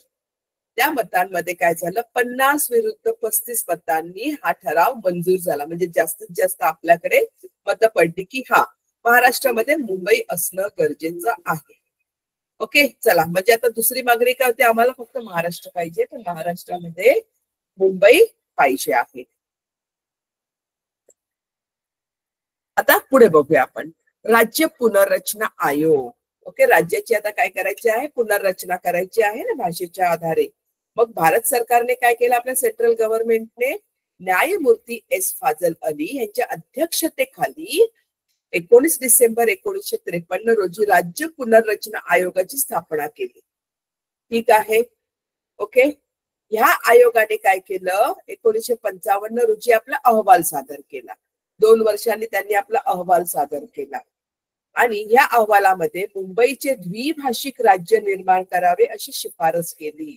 S2: त्या मतांमध्ये काय झालं, 50 विरुद्ध 35 मतांनी हा ठराव मंजूर झाला. म्हणजे जास्तीत जास्त आपल्याकडे मतं पडली की हा महाराष्ट्रामध्ये मुंबई असणं गरजेचं आहे. ओके, चला, म्हणजे आता दुसरी मागणी काय होती, आम्हाला फक्त महाराष्ट्र पाहिजे, पण महाराष्ट्रामध्ये मुंबई पाहिजे आहे. आता पुढे बघूया आपण, राज्य पुनर्रचना आयोग. ओके, राज्याची आता काय करायची आहे, पुनर्रचना करायची आहे ना भाषेच्या आधारे. मग भारत सरकारने काय केलं, आपल्या सेंट्रल गव्हर्नमेंटने न्यायमूर्ती एस फाजल अली यांच्या अध्यक्षतेखाली 19 डिसेंबर 1953 रोजी राज्य पुनर्रचना आयोगाची स्थापना केली. ठीक आहे. ओके, ह्या आयोगाने काय केलं, 1955 रोजी आपला अहवाल सादर केला. 2 वर्षांनी त्यांनी आपला अहवाल सादर केला आणि या अहवालामध्ये मुंबईचे द्विभाषिक राज्य निर्माण करावे अशी शिफारस केली.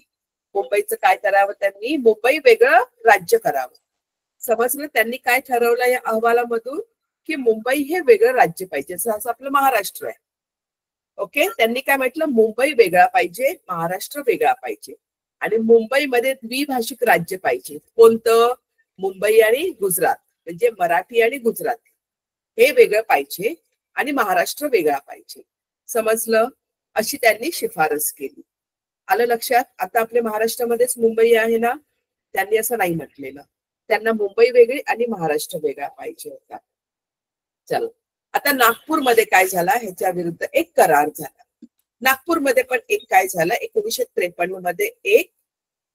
S2: मुंबईचं काय करावं, त्यांनी मुंबई वेगळं राज्य करावं. समजलं? त्यांनी काय ठरवलं या अहवालामधून की मुंबई हे वेगळं राज्य पाहिजे, असं आपलं महाराष्ट्र आहे. ओके, त्यांनी काय म्हटलं, मुंबई वेगळा पाहिजे, महाराष्ट्र वेगळा पाहिजे आणि मुंबईमध्ये द्विभाषिक राज्य पाहिजे. कोणतं? मुंबई आणि गुजरात, म्हणजे मराठी आणि गुजराती हे वेगळं पाहिजे आणि महाराष्ट्र वेगळा पाहिजे. समजलं? अशी त्यांनी शिफारस केली. आलं लक्षात? आता आपल्या महाराष्ट्रामध्येच मुंबई आहे ना, त्यांनी असं नाही म्हटलेलं. त्यांना मुंबई वेगळी आणि महाराष्ट्र वेगळा पाहिजे होता. चला, आता नागपूरमध्ये काय झाला, ह्याच्या विरुद्ध एक करार झाला. नागपूरमध्ये पण एक काय झालं, 1953 मध्ये एक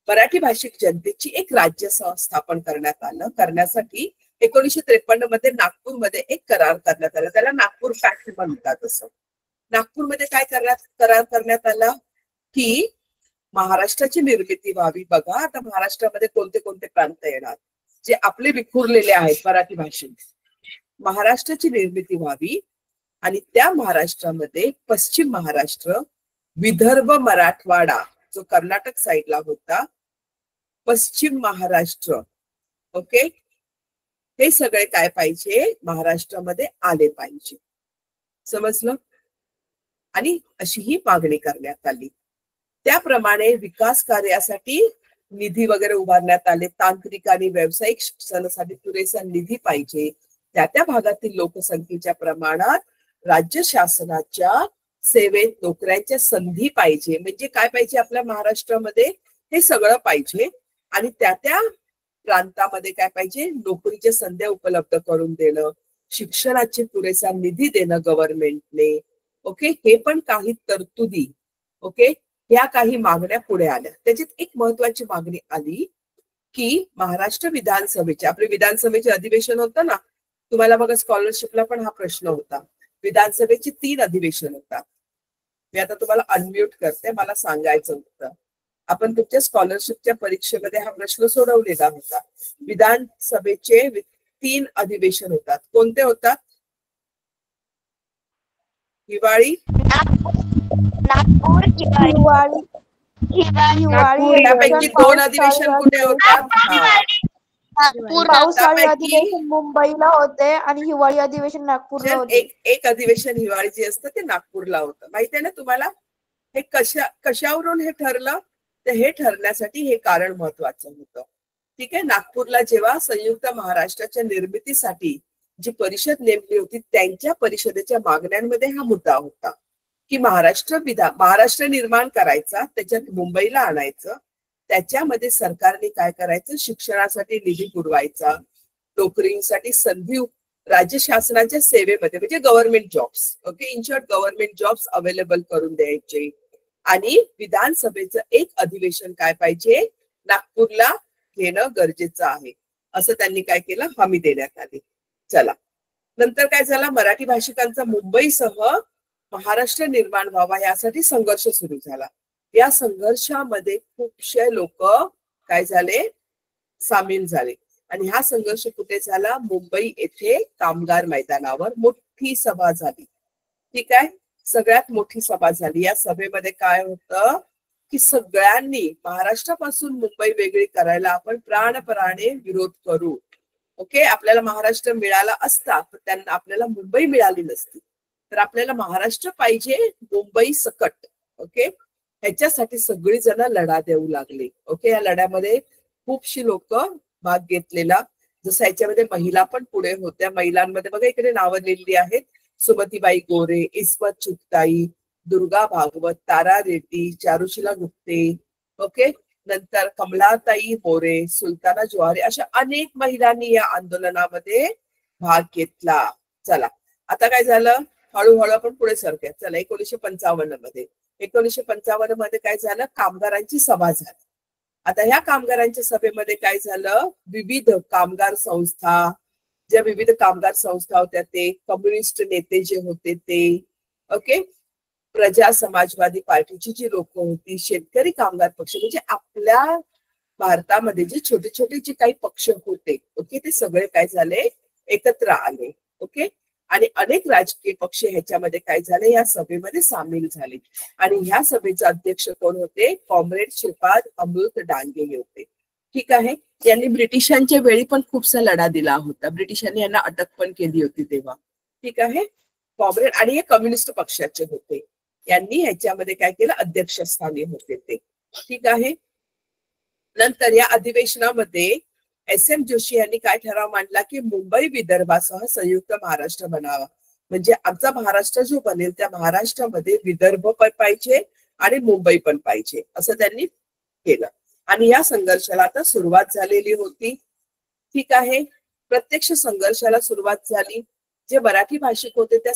S2: मराठी भाषिक जनतेची एक राज्य स्थापन करण्यात आलं. करण्यासाठी 1953 मध्ये नागपूरमध्ये एक करार करण्यात आला, त्याला नागपूर पॅक्ट म्हणतात. असं नागपूरमध्ये काय करार करण्यात आला की महाराष्ट्राची निर्मिती व्हावी. बघा आता महाराष्ट्रामध्ये कोणते कोणते प्रांत येणार जे आपले विखुरलेले आहेत मराठी भाषेत. महाराष्ट्राची निर्मिती व्हावी आणि त्या महाराष्ट्रामध्ये पश्चिम महाराष्ट्र, विदर्भ, मराठवाडा जो कर्नाटक साईडला होता, पश्चिम महाराष्ट्र, ओके, हे सगळे काय पाहिजे, महाराष्ट्रामध्ये आले पाहिजे. समजलं? आणि अशी ही मागणी करण्यात आली. त्याप्रमाणे विकास कार्यासाठी निधी वगैरे उभारण्यात आले. तांत्रिक आणि व्यावसायिक शिक्षणासाठी पुरेसा निधी पाहिजे. त्या त्या भागातील लोकसंख्येच्या प्रमाणात राज्य शासनाच्या सेवेत नोकऱ्यांच्या संधी पाहिजे. म्हणजे काय पाहिजे आपल्या महाराष्ट्रामध्ये, हे सगळं पाहिजे. आणि त्या त्या प्रांतामध्ये काय पाहिजे, नोकरीच्या संध्या उपलब्ध करून देणं, शिक्षणाची पुरेसा निधी देणं गव्हर्नमेंटने. ओके, हे पण काही तरतुदी. ओके, ह्या काही मागण्या पुढे आल्या. त्याच्यात एक महत्वाची मागणी आली की महाराष्ट्र विधानसभेचे, आपले विधानसभेचे अधिवेशन होतं ना, तुम्हाला बघा स्कॉलरशिपला पण हा प्रश्न होता. विधानसभेची 3 अधिवेशन होतात. मी आता तुम्हाला अनम्यूट करते, मला सांगायचं होतं. आपण तुमच्या स्कॉलरशिपच्या परीक्षेमध्ये हा प्रश्न सोडवलेला होता. विधानसभेचे 3 अधिवेशन होतात. कोणते होतात? हिवाळी,
S3: नागपूर, हिवाळी.
S2: त्यापैकी 2 अधिवेशन कुठे होतात?
S6: पावसाळी अधिवेशन मुंबईला होते आणि हिवाळी अधिवेशन नागपूरला होते.
S2: एक अधिवेशन हिवाळी जे असतं ते नागपूरला होतं. माहिती आहे ना तुम्हाला? हे कशावरून हे ठरलं, तर हे ठरण्यासाठी हे कारण महत्वाचं होतं. ठीक आहे, नागपूरला जेव्हा संयुक्त महाराष्ट्राच्या निर्मितीसाठी जी परिषद नेमली होती, त्यांच्या परिषदेच्या मागण्यांमध्ये हा मुद्दा होता की महाराष्ट्र निर्माण करायचा, त्याच्यात मुंबईला आणायचं, त्याच्यामध्ये सरकारने काय करायचं, शिक्षणासाठी निधी पुरवायचा, नोकरीसाठी संधी राज्य शासनाच्या सेवेमध्ये म्हणजे government jobs, okay, in short government jobs available करून द्यायचे. आणि विधानसभेचं एक अधिवेशन काय पाहिजे, नागपूरला घेणं गरजेचं आहे, असं त्यांनी काय केलं, हमी देण्यात आली. चला, नंतर काय झालं, मराठी भाषिकांचा मुंबईसह महाराष्ट्र निर्माण व्हावा यासाठी संघर्ष सुरू झाला. या संघर्षामध्ये खूपशे लोक काय झाले, सामील झाले. आणि हा संघर्ष कुठे झाला, मुंबई येथे कामगार मैदानावर मोठी सभा झाली. ठीक आहे, सगळ्यात मोठी सभा झाली. या सभेमध्ये काय होतं की सगळ्यांनी महाराष्ट्रापासून मुंबई वेगळी करायला आपण प्राणपणाने विरोध करू. ओके, आपल्याला महाराष्ट्र मिळाला असता तर त्यांना आपल्याला मुंबई मिळाली नसती. तर आपल्याला महाराष्ट्र पाहिजे मुंबई सकट. ओके, ह्याच्यासाठी सगळी जण लढा देऊ लागले. ओके, या लढ्यामध्ये खूपशी लोक भाग घेतलेला. जसं याच्यामध्ये महिला पण पुढे होत्या. महिलांमध्ये बघा इकडे नावं लिहिली आहेत, सुमतीबाई गोरे, इस्मत चुगताई, दुर्गा भागवत, तारा रेड्डी, चारुशिला गुप्ते, ओके, नंतर कमलाताई मोरे, सुलताना जोहारे, अशा अनेक महिलांनी या आंदोलनामध्ये भाग घेतला. चला, आता काय झालं, हळूहळू आपण पुढे सरकूया. चला, 1955 मध्ये काय झालं, कामगारांची सभा झाली. आता ह्या कामगारांच्या सभेमध्ये काय झालं, विविध कामगार संस्था, ज्या विविध कामगार संस्था होत्या ते, कम्युनिस्ट नेते जे होते ते, ओके, प्रजा समाजवादी पार्टीची जी लोक होती, शेतकरी कामगार पक्ष, म्हणजे आपल्या भारतामध्ये जे छोटे छोटे जे काही पक्ष होते, ओके, ते सगळे काय झाले, एकत्र आले. ओके, आणि अनेक राजकीय पक्ष ह्याच्यामध्ये काय झाले, या सभेमध्ये सामील झाले. आणि ह्या सभेचे अध्यक्ष कोण होते, कॉम्रेड श्रीपाद अमृत डांगे हे होते. ठीक आहे. यांनी ब्रिटिशांच्या वेळी पण खूपसा लढा दिला होता, ब्रिटिशांनी यांना अटक पण केली होती तेव्हा. ठीक आहे. कॉम्रेड आणि हे कम्युनिस्ट पक्षाचे होते. यांनी ह्याच्यामध्ये काय केलं, अध्यक्षस्थानी होते ते. ठीक आहे. नंतर या अधिवेशनामध्ये एस.एम. जोशी यांनी काय ठराव मांडला की मुंबई विदर्भासह संयुक्त महाराष्ट्र बनावा. म्हणजे आमचा महाराष्ट्र जो बनेल त्या महाराष्ट्रामध्ये विदर्भ पण पाहिजे आणि मुंबई पण पाहिजे असं त्यांनी केलं. आणि या संघर्षाला आता सुरुवात झालेली होती. ठीक आहे. प्रत्यक्ष संघर्षाला सुरुवात झाली. जे मराठी भाषिक होते त्या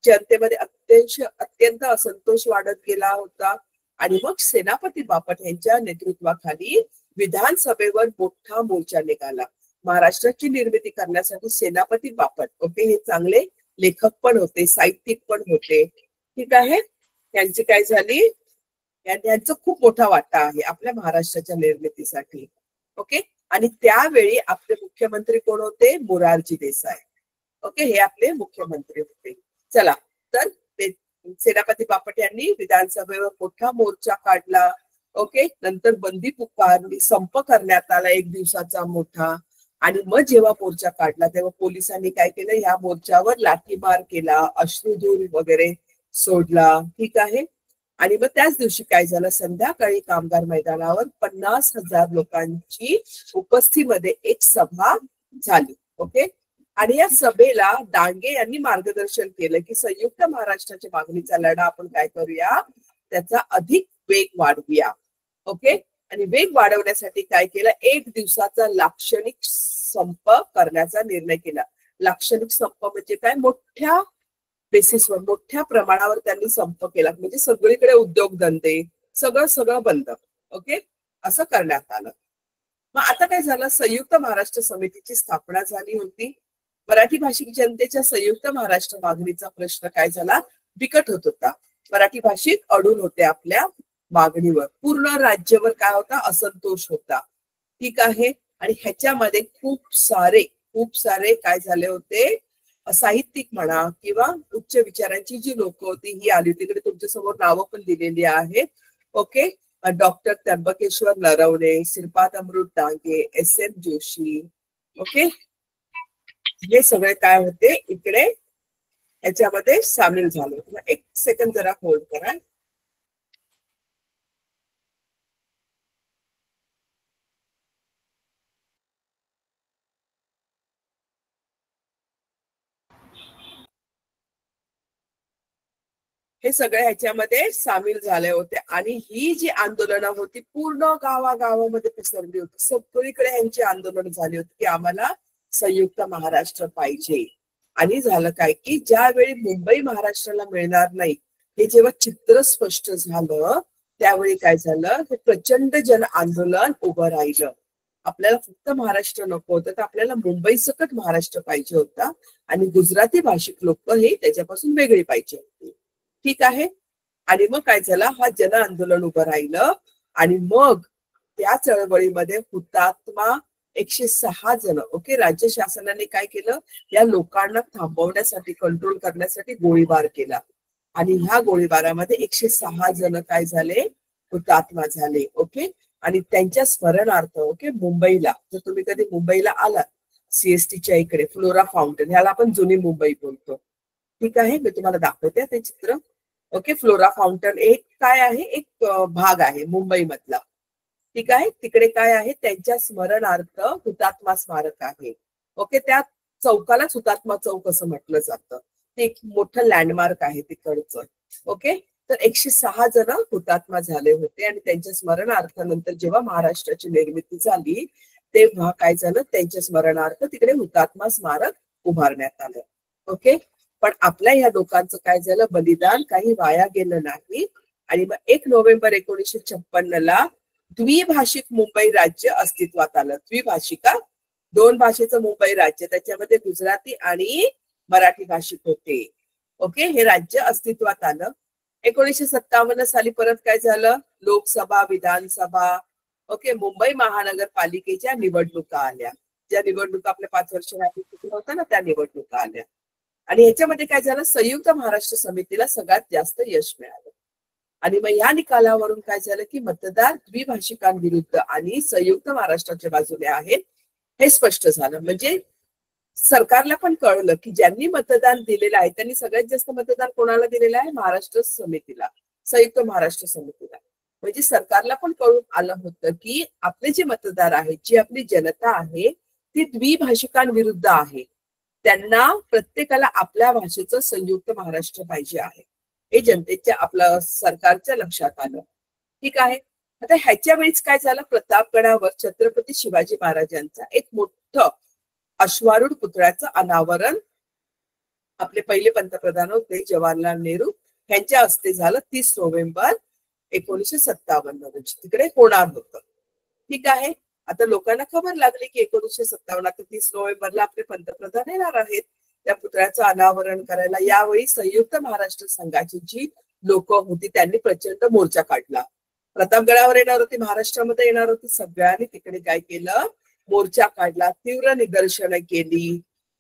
S2: जनतेमध्ये अत्यंत असंतोष वाढत गेला होता. आणि मग सेनापती बापट यांच्या नेतृत्वाखाली विधानसभेवर मोठा मोर्चा निघाला. महाराष्ट्राची निर्मिती करण्यासाठी सेनापती बापट हे चांगले लेखक पण होते, साहित्यिक पण होते. ठीक आहे. यांची काय झाली, यांचा खूप मोठा वाटा आहे आपल्या महाराष्ट्राच्या निर्मितीसाठी. आणि त्यावेळी आपले मुख्यमंत्री कोण होते, मोरारजी देसाई. हे आपले मुख्यमंत्री होते. चला तर सेनापती बापट यांनी विधानसभेवर मोठा मोर्चा काढला. नंतर बंदी पुकारली, संप करण्यात आला 1 दिवसाचा मोठा. आणि मग जेव्हा मोर्चा काढला तेव्हा पोलिसांनी काय केलं, या मोर्चावर लाठीमार केला, अश्रुधूर वगैरे सोडला. ठीक आहे. आणि मग त्याच दिवशी काय झालं, संध्याकाळी कामगार मैदानावर 50,000 लोकांची उपस्थितीमध्ये एक सभा झाली. आणि या सभेला डांगे यांनी मार्गदर्शन केलं की संयुक्त महाराष्ट्राच्या मागणीचा लढा आपण काय करूया, त्याचा अधिक वेग वाढवूया. आणि वेग वाढवण्यासाठी काय केलं, 1 दिवसाचा लाक्षणिक संप करण्याचा निर्णय केला. लाक्षणिक संप म्हणजे काय, मोठ्या बेसिसवर मोठ्या प्रमाणावर त्यांनी संप केला. म्हणजे सगळीकडे उद्योगधंदे सगळं बंद. असं करण्यात आलं. मग आता काय झालं, संयुक्त महाराष्ट्र समितीची स्थापना झाली होती. मराठी भाषिक जनतेच्या संयुक्त महाराष्ट्र मागणीचा प्रश्न काय झाला, बिकट होत होता. मराठी भाषिक अडून होते आपल्या मागणीवर. पूर्ण राज्यावर काय होता, असंतोष होता. ठीक आहे. आणि ह्याच्यामध्ये खूप सारे काय झाले होते, साहित्यिक म्हणा किंवा उच्च विचारांची जी लोक होती ही आली होती. तिकडे तुमच्या समोर नावं पण दिलेली आहेत. Doctor Trimbakeshwar Naravane, Shripad Amrit Dange, SM. जोशी. हे सगळे काय होते इकडे याच्यामध्ये सामील झाले. 1 सेकंद जरा होल्ड करा. हे सगळे ह्याच्यामध्ये सामील झाले होते. आणि ही जी आंदोलनं होती पूर्ण गावागावामध्ये पसरली होती. सगळीकडे यांची आंदोलन झाली होती की आम्हाला संयुक्त महाराष्ट्र पाहिजे. आणि झालं काय की ज्यावेळी मुंबई महाराष्ट्राला मिळणार नाही हे जेव्हा चित्र स्पष्ट झालं त्यावेळी काय झालं, हे प्रचंड जन आंदोलन उभं राहिलं. आपल्याला फक्त महाराष्ट्र नको होतं, तर आपल्याला मुंबई सकट महाराष्ट्र पाहिजे होता. आणि गुजराती भाषिक लोक हे त्याच्यापासून वेगळी पाहिजे होती. ठीक आहे. आणि मग काय झालं, हा जन आंदोलन उभं राहिलं. आणि मग त्या चळवळीमध्ये हुतात्मा 106 जण. राज्य शासनाने काय केलं, या लोकांना थांबवण्यासाठी, कंट्रोल करण्यासाठी गोळीबार केला. आणि ह्या गोळीबारामध्ये 106 जण काय झाले, हुतात्मा झाले. आणि त्यांच्या स्मरणार्थ मुंबईला, जर तुम्ही कधी मुंबईला आलात सीएसटीच्या इकडे फ्लोरा फाउंटन, ह्याला आपण जुनी मुंबई बोलतो. ठीक आहे. मी तुम्हाला दाखवते ते चित्र. फ्लोरा फाउंटन एक काय आहे, एक भाग आहे मुंबई मधला. ठीक आहे. तिकडे काय आहे, त्यांच्या स्मरणार्थ हुतात्मा स्मारक आहे. त्या चौकालाच हुतात्मा चौक असं म्हटलं जातं. ते एक मोठं लँडमार्क आहे तिकडचं. तर 106 जण हुतात्मा झाले होते. आणि त्यांच्या स्मरणार्थ नंतर जेव्हा महाराष्ट्राची निर्मिती झाली तेव्हा काय झालं, त्यांच्या स्मरणार्थ तिकडे हुतात्मा स्मारक उभारण्यात आलं. पण आपल्या ह्या लोकांचं काय झालं, बलिदान काही वाया गेलं नाही. आणि मग 1 नोव्हेंबर 1956 द्विभाषिक मुंबई राज्य अस्तित्वात आलं. द्विभाषिका, 2 भाषेचं मुंबई राज्य, त्याच्यामध्ये गुजराती आणि मराठी भाषिक होते. हे राज्य अस्तित्वात आलं. 1957 साली परत काय झालं, लोकसभा, विधानसभा, मुंबई महानगरपालिकेच्या निवडणुका आल्या. ज्या निवडणुका आपल्या 5 वर्षांपूर्वी होत्या ना त्या निवडणुका आल्या. आणि ह्याच्यामध्ये काय झालं, संयुक्त महाराष्ट्र समितीला सगळ्यात जास्त यश मिळालं. आणि मग या निकालावरून काय झालं की मतदार द्विभाषिकांविरुद्ध आणि संयुक्त महाराष्ट्राच्या बाजूने आहेत हे स्पष्ट झालं. म्हणजे सरकारला पण कळलं की ज्यांनी मतदान दिलेलं आहे त्यांनी सगळ्यात जास्त मतदान कोणाला दिलेलं आहे, महाराष्ट्र समितीला, संयुक्त महाराष्ट्र समितीला. म्हणजे सरकारला पण कळून आलं होतं की आपले जे मतदार आहेत, जी आपली जनता आहे ती द्विभाषिकांविरुद्ध आहे. त्यांना प्रत्येकाला आपल्या भाषेचं संयुक्त महाराष्ट्र पाहिजे आहे हे जनतेच्या आपल्या सरकारच्या लक्षात आलं. ठीक आहे. आता ह्याच्या वेळीच काय झालं, प्रतापगडावर छत्रपती शिवाजी महाराजांचा एक मोठं अश्वारूढ पुतळ्याचं अनावरण आपले पहिले पंतप्रधान होते जवाहरलाल नेहरू यांच्या हस्ते झालं 30 नोव्हेंबर 1957 रोजी तिकडे होणार होतं. ठीक आहे. आता लोकांना खबर लागली की 1957 आता 30 नोव्हेंबरला आपले पंतप्रधान येणार आहेत त्या पुतळ्याचं अनावरण करायला. यावेळी संयुक्त महाराष्ट्र संघाची जी लोक होती त्यांनी प्रचंड मोर्चा काढला. प्रतापगडावर येणार होती, महाराष्ट्रामध्ये येणार होती, सगळ्यांनी तिकडे काय केलं, मोर्चा काढला, तीव्र निदर्शनं केली.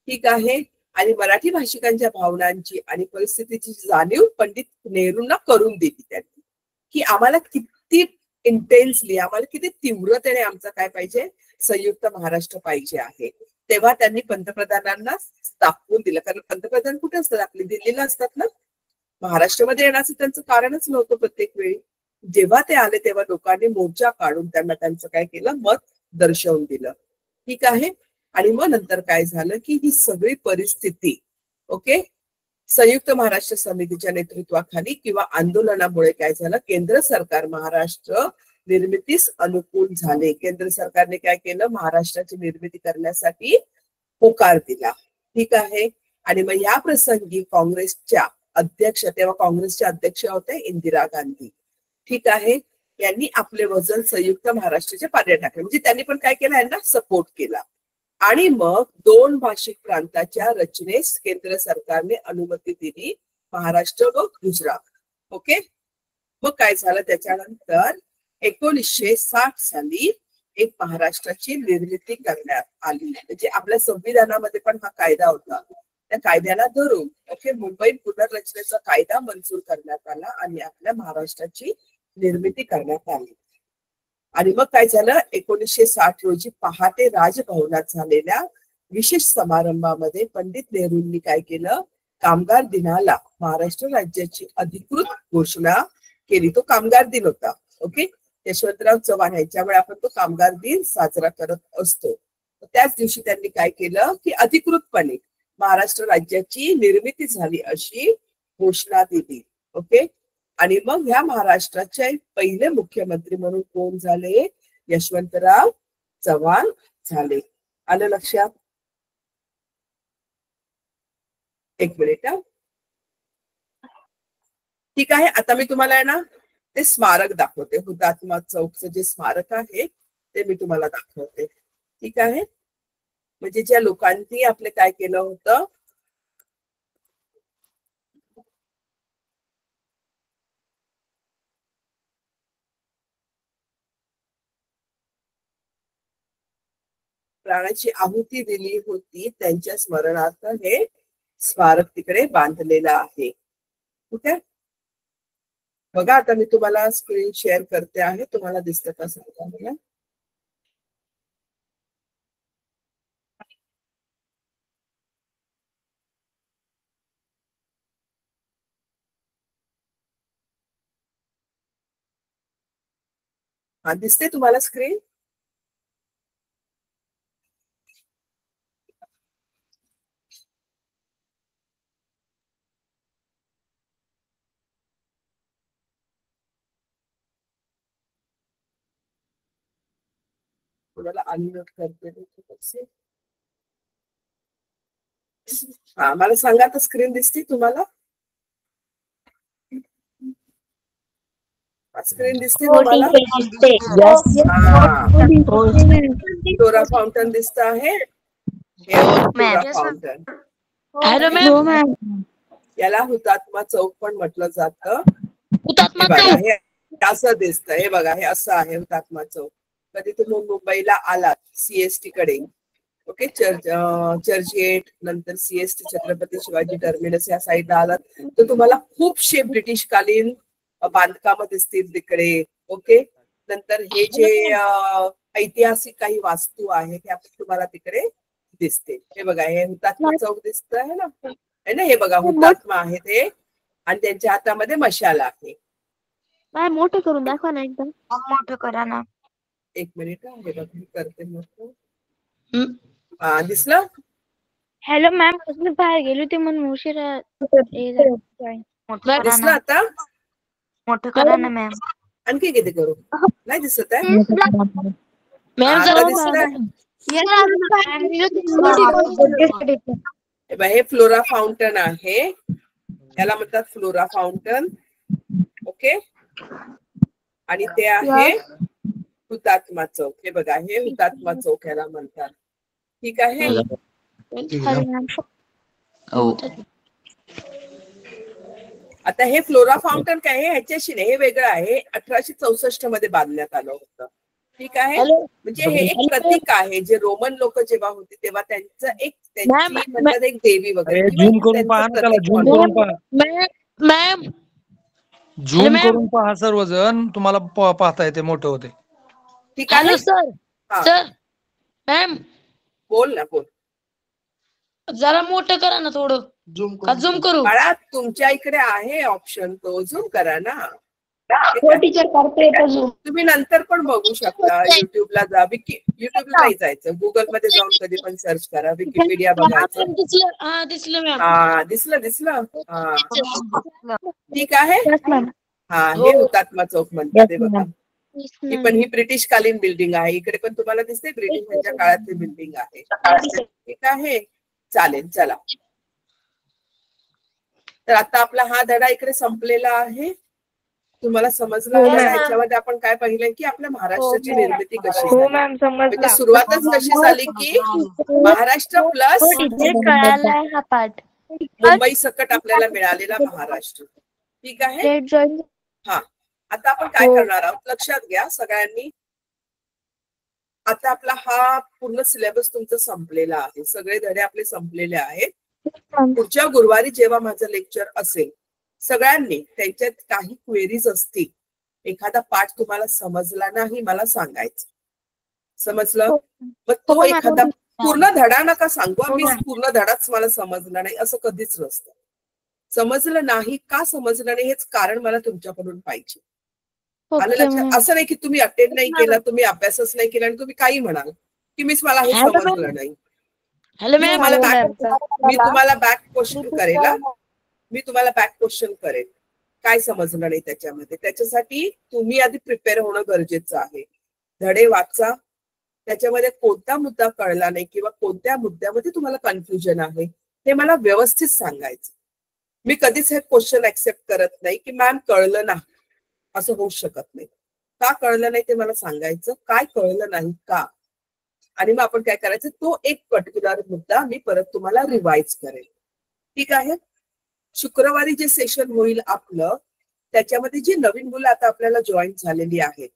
S2: ठीक आहे. आणि मराठी भाषिकांच्या भावनांची आणि परिस्थितीची जाणीव पंडित नेहरूंना करून दिली त्यांनी की आम्हाला किती इंटेन्सली, आम्हाला किती तीव्रतेने आमचा काय पाहिजे, संयुक्त महाराष्ट्र पाहिजे आहे. तेव्हा त्यांनी पंतप्रधानांना दाखवून दिलं. कारण पंतप्रधान कुठे असतात, आपली दिल्लीला असतात ना, महाराष्ट्रामध्ये येण्याचं त्यांचं कारणच नव्हतं प्रत्येक वेळी. जेव्हा ते आले तेव्हा लोकांनी मोर्चा काढून त्यांना त्यांचं काय केलं, मत दर्शवून दिलं. ठीक आहे. आणि मग नंतर काय झालं की ही सगळी परिस्थिती ओके संयुक्त महाराष्ट्र समितीच्या नेतृत्वाखाली किंवा आंदोलनामुळे काय झालं, केंद्र सरकार महाराष्ट्र निर्मितीस अनुकूल झाले. केंद्र सरकारने काय केलं, महाराष्ट्राची निर्मिती करण्यासाठी होकार दिला. ठीक आहे. आणि मग या प्रसंगी काँग्रेसच्या अध्यक्ष, तेव्हा काँग्रेसच्या अध्यक्ष होते इंदिरा गांधी. ठीक आहे. यांनी आपले वजन संयुक्त महाराष्ट्राच्या पारड्यात टाकले. म्हणजे त्यांनी पण काय केलं, यांना सपोर्ट केला. आणि मग 2 भाषिक प्रांताच्या रचनेस केंद्र सरकारने अनुमती दिली, महाराष्ट्र व गुजरात. ओके. मग काय झालं, त्याच्यानंतर 1960 साली एक महाराष्ट्राची निर्मिती करण्यात आली. म्हणजे आपल्या संविधानामध्ये पण हा कायदा होता. त्या कायद्याला धरून ओके मुंबई पुनर्रचनेचा कायदा मंजूर करण्यात आला आणि आपल्या महाराष्ट्राची निर्मिती करण्यात आली. आणि मग काय झालं, 1960 रोजी पहाटे राजभवनात झालेल्या विशेष समारंभामध्ये पंडित नेहरूंनी काय केलं, कामगार दिनाला महाराष्ट्र राज्याची अधिकृत घोषणा केली. तो कामगार दिन होता. ओके. यशवंतराव चव्हाण यांच्यामुळे आपण तो कामगार दिन साजरा करत असतो. त्याच दिवशी त्यांनी काय केलं की अधिकृतपणे महाराष्ट्र राज्याची निर्मिती झाली अशी घोषणा दिली. ओके. आणि मग ह्या महाराष्ट्राचे पहिले मुख्यमंत्री म्हणून कोण झाले, यशवंतराव चव्हाण झाले. आलं लक्षात. एक मिनिट. ठीक आहे. आता मी तुम्हाला आहे ना ते स्मारक दाखवते, हुतात्मा चौकचं जे स्मारक आहे ते मी तुम्हाला दाखवते. ठीक आहे. म्हणजे ज्या लोकांनी आपले काय केलं होतं, प्राणाची आहुती दिली होती त्यांच्या स्मरणार्थ हे स्मारक तिकडे बांधलेलं आहे. ठीक आहे. बघा आता मी तुम्हाला स्क्रीन शेअर करते आहे, तुम्हाला दिसतं का सांगा मला. हा दिसते तुम्हाला स्क्रीन. तुम्हाला अनम्यूट करते. हा मला सांगा आता स्क्रीन दिसते तुम्हाला, स्क्रीन दिसते तुम्हाला. फ्लोरा फाउंटन दिसत आहे. फाउंटन याला हुतात्मा चौक पण म्हटलं जातं. हे असं दिसतं, हे बघा हे असं आहे हुतात्मा चौक. कधी तुम्ही मुंबईला आलात सीएसटी कडे ओके. चर्चगेट, नंतर CST छत्रपती शिवाजी टर्मिनस या साईडला आलात तर तुम्हाला खूपशे ब्रिटिशकालीन बांधकामं दिसतील तिकडे. ओके. नंतर हे जे ऐतिहासिक काही वास्तू आहेत त्या तुम्हाला तिकडे दिसतील. हे बघा, हे हुतात्मा चौक दिसत आहे ना, हे बघा हुतात्मा आहे ते, आणि त्यांच्या हातामध्ये मशाल आहे.
S3: मोठं करून दाखवा ना एकदम.
S6: मोठं करा ना.
S2: एक मिनिट, हे बघा मी करते मोठं. दिसलं?
S3: हॅलो मॅम, मी बाहेर गेली होती म्हणून उशिरा
S2: दिसलं आता?
S6: मोठं करा ना मॅम.
S2: आणखी किती करू? नाही दिसत आहे?
S3: मॅम
S2: आता दिसतंय? हे फ्लोरा फाउंटन आहे, याला म्हणतात फ्लोरा फाउंटन. ओके. आणि ते आहे हुतात्मा चौक. हे बघा, हे हुतात्मा चौक याला म्हणतात. ठीक आहे. आता हे फ्लोरा फाउंटन काय आहे, ह्याच्याशी नाही, हे वेगळं आहे. 1864 मध्ये बांधण्यात आलं होतं. ठीक आहे. म्हणजे हे एक प्रतीक आहे, जे रोमन लोक जेव्हा होते तेव्हा त्यांचं एक त्यांची म्हणतात एक देवी वगैरे.
S8: झूम करून पहा ना त्याला, झूम करून पहा.
S3: मॅम
S8: झूम करून पहा, सर्वजण तुम्हाला पाहता येते, मोठं होते.
S2: ठीक आहे
S3: सर. सर मॅम
S2: बोल ना, बोल.
S3: जरा मोठं करा ना थोडं. झूम करू?
S2: बाळा, तुमच्या इकडे आहे ऑप्शन, तो झूम करा ना.
S4: टीचर करते
S2: तुम्ही नंतर पण बघू शकता. युट्यूबला जा. युट्यूबला नाही जायचं, गुगल मध्ये जाऊन कधी पण सर्च करा, विकिपीडिया बघायचं. दिसलं. ठीक आहे. हा, हे हुतात्मा चौक म्हणतात. ते बघा, ही ब्रिटिश कालीन बिल्डिंग आहे. इकडे पण तुम्हाला दिसते ब्रिटिशांच्या काळातली बिल्डिंग आहे. ठीक आहे. चालेल, चला. तर आता आपला हा धडा इकडे संपलेला आहे. तुम्हाला समजलं का? ह्याच्यामध्ये आपण काय पाहिलंय की आपल्या महाराष्ट्राची निर्मिती कशी झाली, म्हणजे सुरुवातच कशी झाली की महाराष्ट्र प्लस मुंबई सकट आपल्याला मिळालेला महाराष्ट्र. ठीक आहे. हा, आता आपण काय करणार आहोत लक्षात घ्या सगळ्यांनी. आता आपला हा पूर्ण सिलेबस तुमचा संपलेला आहे, सगळे धडे आपले संपलेले आहेत. पुढच्या गुरुवारी जेव्हा माझं लेक्चर असेल, सगळ्यांनी त्यांच्यात काही क्वेरीज असतील, एखादा पाठ तुम्हाला समजला नाही मला सांगायचं. समजलं? मग तो एखादा पूर्ण धडा नका सांगू, मी पूर्ण धडाच मला समजला नाही असं कधीच नसतं. समजलं नाही, का समजलं नाही हेच कारण मला तुमच्याकडून पाहिजे. आलं लक्षात? असं नाही की तुम्ही अटेंड नाही केला, तुम्ही अभ्यासच नाही केला आणि तुम्ही काही म्हणाल की मिस मला हे समजलं नाही. मी तुम्हाला बॅक क्वेश्चन करेल, मी तुम्हाला बॅक क्वेश्चन करेल काय समजलं नाही त्याच्यामध्ये. त्याच्यासाठी तुम्ही आधी प्रिपेअर होणं गरजेचं आहे. धडे वाचा, त्याच्यामध्ये कोणता मुद्दा कळला नाही किंवा कोणत्या मुद्द्यामध्ये तुम्हाला कन्फ्युजन आहे हे मला व्यवस्थित सांगायचं. मी कधीच हे क्वेश्चन ऍक्सेप्ट करत नाही की मॅम कळलं नाही, असं होऊ शकत नाही. का कळलं नाही ते मला सांगायचं, काय कळलं नाही का, आणि मग आपण काय करायचं, तो एक पर्टिक्युलर मुद्दा मी परत तुम्हाला रिवाइज करेल. ठीक आहे. शुक्रवारी जे सेशन होईल आपलं, त्याच्यामध्ये जी नवीन मुलं आता आपल्याला जॉईन झालेली आहेत,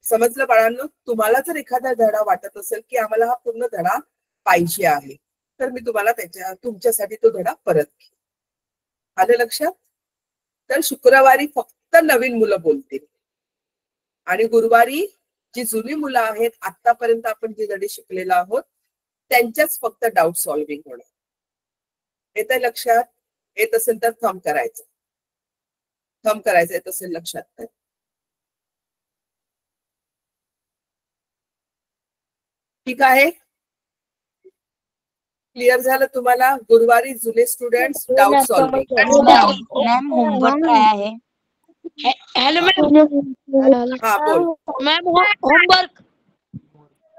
S2: समजलं बाळांनो? तुम्हाला जर एखादा धडा वाटत असेल की आम्हाला हा पूर्ण धडा पाहिजे आहे, तर मी तुम्हाला तुमच्यासाठी तो धडा परत घेईन. आलं लक्षात? तर शुक्रवारी फक्त नवीन मुलं बोलतील आणि गुरुवारी जी जुनी मुलं आहेत, आतापर्यंत आपण जे धडे शिकलेलो आहोत त्यांच्याच फक्त डाऊट सॉल्व्हिंग होणार. येतंय लक्षात? येत असेल तर थंब करायचं, थंब करायचं येत असेल लक्षात तर. ठीक आहे. क्लिअर झालं तुम्हाला? गुरुवारी जुने students doubt solving.
S6: Ma'am homework काय आहे?
S3: Hello ma'am.
S2: हा बोल.
S3: Ma'am homework.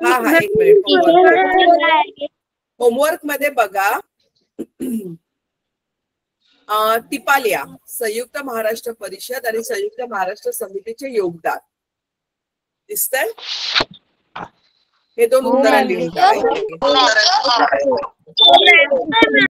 S2: हा एक मिनिट. होमवर्क मध्ये बघा, टिपालिया, संयुक्त महाराष्ट्र परिषद आणि संयुक्त महाराष्ट्र समितीचे योगदान दिसतंय? हे दोन उत्तर लिहून